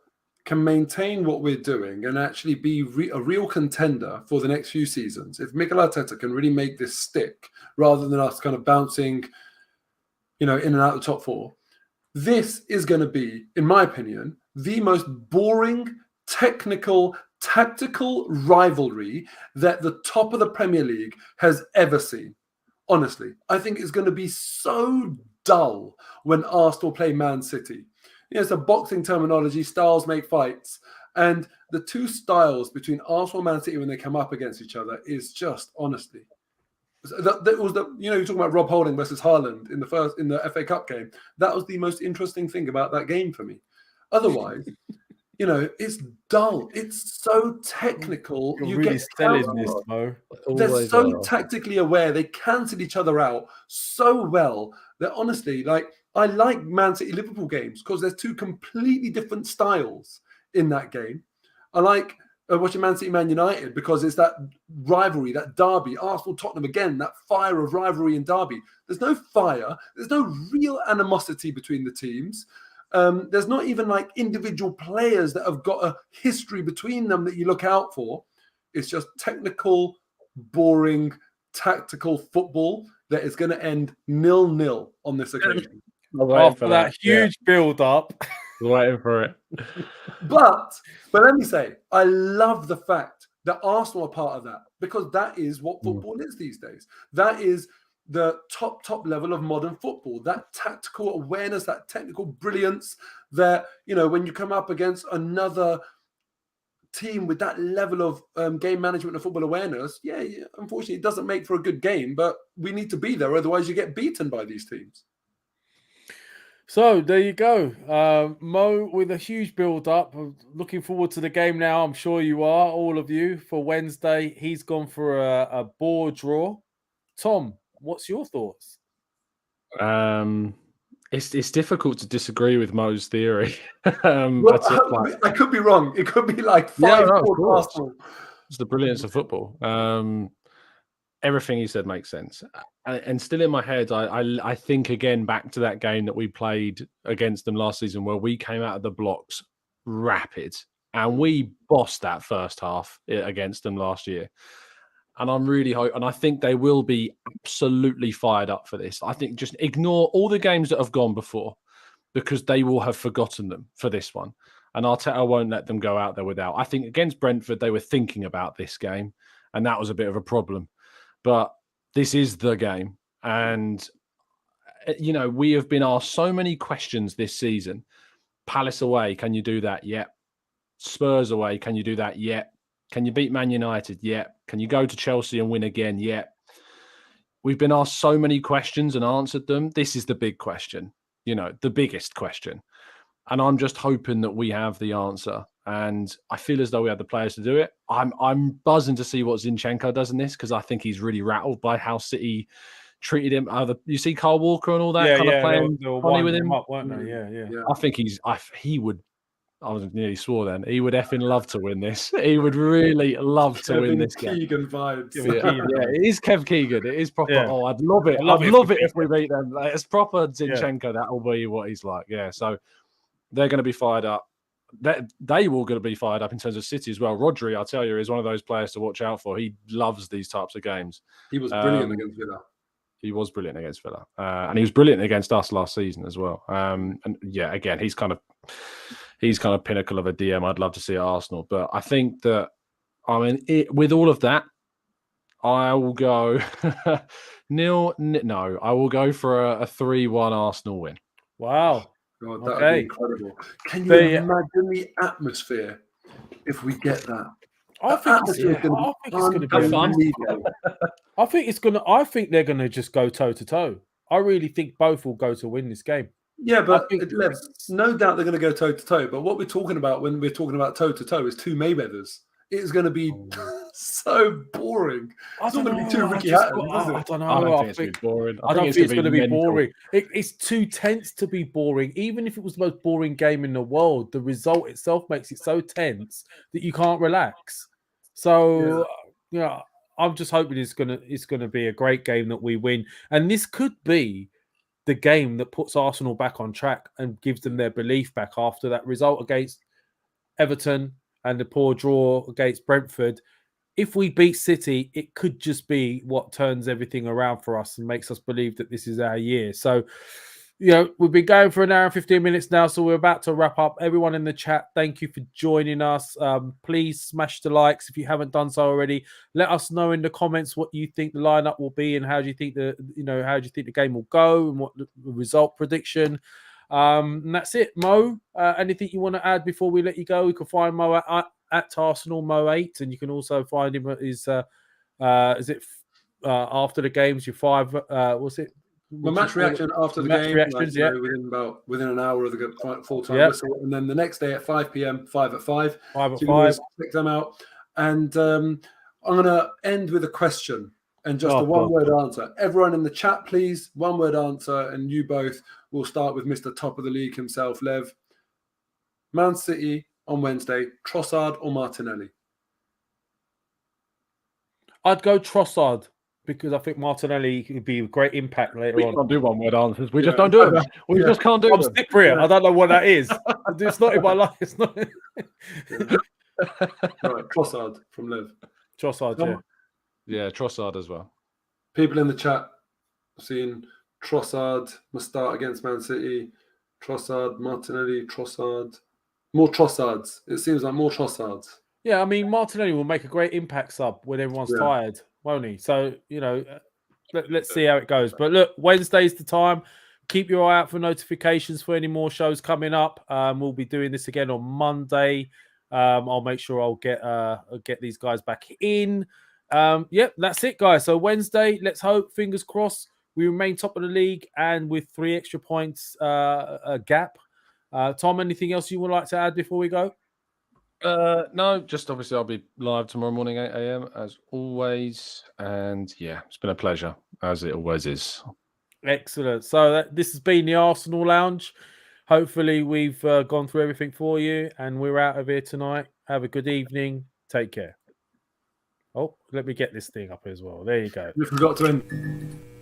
can maintain what we're doing and actually be a real contender for the next few seasons, if Mikel Arteta can really make this stick rather than us kind of bouncing, in and out of the top four, this is going to be, in my opinion, the most boring, technical, tactical rivalry that the top of the Premier League has ever seen. Honestly, I think it's going to be so dull when Arsenal play Man City. It's a boxing terminology, styles make fights. And the two styles between Arsenal and Man City when they come up against each other is just, honestly. That was you're talking about Rob Holding versus Haaland in the FA Cup game. That was the most interesting thing about that game for me. Otherwise, it's dull. It's so technical. You're really selling this, Mo. They're so tactically aware. They cancel each other out so well that honestly, I like Man City Liverpool games because there's two completely different styles in that game. I like watching Man City Man United because it's that rivalry, that derby. Arsenal Tottenham again, that fire of rivalry and derby. There's no fire. There's no real animosity between the teams. There's not even individual players that have got a history between them that you look out for. It's just technical, boring, tactical football that is going to end 0-0 on this occasion. After that huge build-up. Waiting for it. But let me say, I love the fact that Arsenal are part of that because that is what football is these days. That is the top level of modern football, that tactical awareness, that technical brilliance that, when you come up against another team with that level of game management and football awareness, unfortunately, it doesn't make for a good game, but we need to be there. Otherwise, you get beaten by these teams. So there you go. Mo with a huge build-up. Looking forward to the game now. I'm sure you are, all of you, for Wednesday. He's gone for a bore draw. Tom, what's your thoughts? It's difficult to disagree with Mo's theory. I could be wrong. It could be 5-4 Arsenal. It's the brilliance of football. Everything he said makes sense. And still in my head, I think again back to that game that we played against them last season where we came out of the blocks rapid and we bossed that first half against them last year. And I'm really hoping, and I think they will be absolutely fired up for this. I think just ignore all the games that have gone before because they will have forgotten them for this one. And Arteta won't let them go out there without. I think against Brentford, they were thinking about this game. and that was a bit of a problem. But this is the game, and we have been asked so many questions this season. Palace away, can you do that? Yep. Spurs away, can you do that? Yep. Can you beat Man United? Yep. Can you go to Chelsea and win again? Yep. We've been asked so many questions and answered them. This is the big question, the biggest question. And I'm just hoping that we have the answer. And I feel as though we have the players to do it. I'm buzzing to see what Zinchenko does in this, because I think he's really rattled by how City treated him. You see Kyle Walker and all that playing funny with him. Up, weren't they? Yeah. I think he would. I was nearly swore then. He would effing love to win this. He would really love to win this game. Keegan vibes. Yeah, it is Kev Keegan. It is proper. Yeah. Oh, I'd love it. I'd love it if we beat them. Like, it's proper Zinchenko. That will be what he's like. Yeah, so they're going to be fired up. They will going to be fired up in terms of City as well. Rodri, I'll tell you, is one of those players to watch out for. He loves these types of games. He was brilliant against Villa. He was brilliant against Villa. And he was brilliant against us last season as well. And yeah, again, he's kind of pinnacle of a DM I'd love to see at Arsenal. But I think that, with all of that, I will go I will go for a 3-1 Arsenal win. Wow. God, that would be incredible. Can you imagine the atmosphere if we get that? I think it's going to be fun. I think they're going to just go toe to toe. I really think both will go to win this game. Yeah, but no doubt they're going to go toe to toe. But what we're talking about when we're talking about toe to toe is two Mayweathers. It's going to be so boring. It's not going to be two Ricky Hattons, is it? I don't know. I think it's boring. I don't think it's going to be boring. It's too tense to be boring. Even if it was the most boring game in the world, the result itself makes it so tense that you can't relax. So, I'm just hoping it's gonna be a great game that we win, and this could be the game that puts Arsenal back on track and gives them their belief back after that result against Everton and the poor draw against Brentford. If we beat City, it could just be what turns everything around for us and makes us believe that this is our year. So, we've been going for an hour and 15 minutes now, so we're about to wrap up. Everyone in the chat, thank you for joining us. Please smash the likes if you haven't done so already. Let us know in the comments what you think the lineup will be and how do you think the game will go and what the result prediction. And that's it. Mo, anything you want to add before we let you go? You can find Mo at Arsenal Mo8, and you can also find him at his after the games. Your 5. What's it? My match reaction after the game, within an hour of the full-time whistle, and then the next day at 5 p.m, 5 at 5. 5 at 5. Pick them out, and I'm going to end with a question and just a one-word answer. Everyone in the chat, please, one-word answer, and you both. We'll start with Mr. Top of the League himself, Lev. Man City on Wednesday, Trossard or Martinelli? I'd go Trossard, because I think Martinelli could be a great impact later on. We can't do one-word answers. We just don't do it. We just can't do it. I'm Cypriot. I don't know what that is. It's not in my life. It's not. Right, Trossard from Liv. Trossard, Yeah, Trossard as well. People in the chat seeing Trossard must start against Man City. Trossard, Martinelli, Trossard. More Trossards. It seems like more Trossards. Yeah, I mean, Martinelli will make a great impact sub when everyone's tired, won't he? So, let's see how it goes. But look, Wednesday's the time. Keep your eye out for notifications for any more shows coming up. We'll be doing this again on Monday. I'll make sure I'll get these guys back in. That's it, guys. So Wednesday, let's hope, fingers crossed, we remain top of the league and with 3 extra points a gap. Tom, anything else you would like to add before we go? No, just obviously I'll be live tomorrow morning, 8 a.m. as always. And it's been a pleasure, as it always is. Excellent. So this has been the Arsenal Lounge. Hopefully we've gone through everything for you and we're out of here tonight. Have a good evening. Take care. Oh, let me get this thing up as well. There you go. You forgot to end.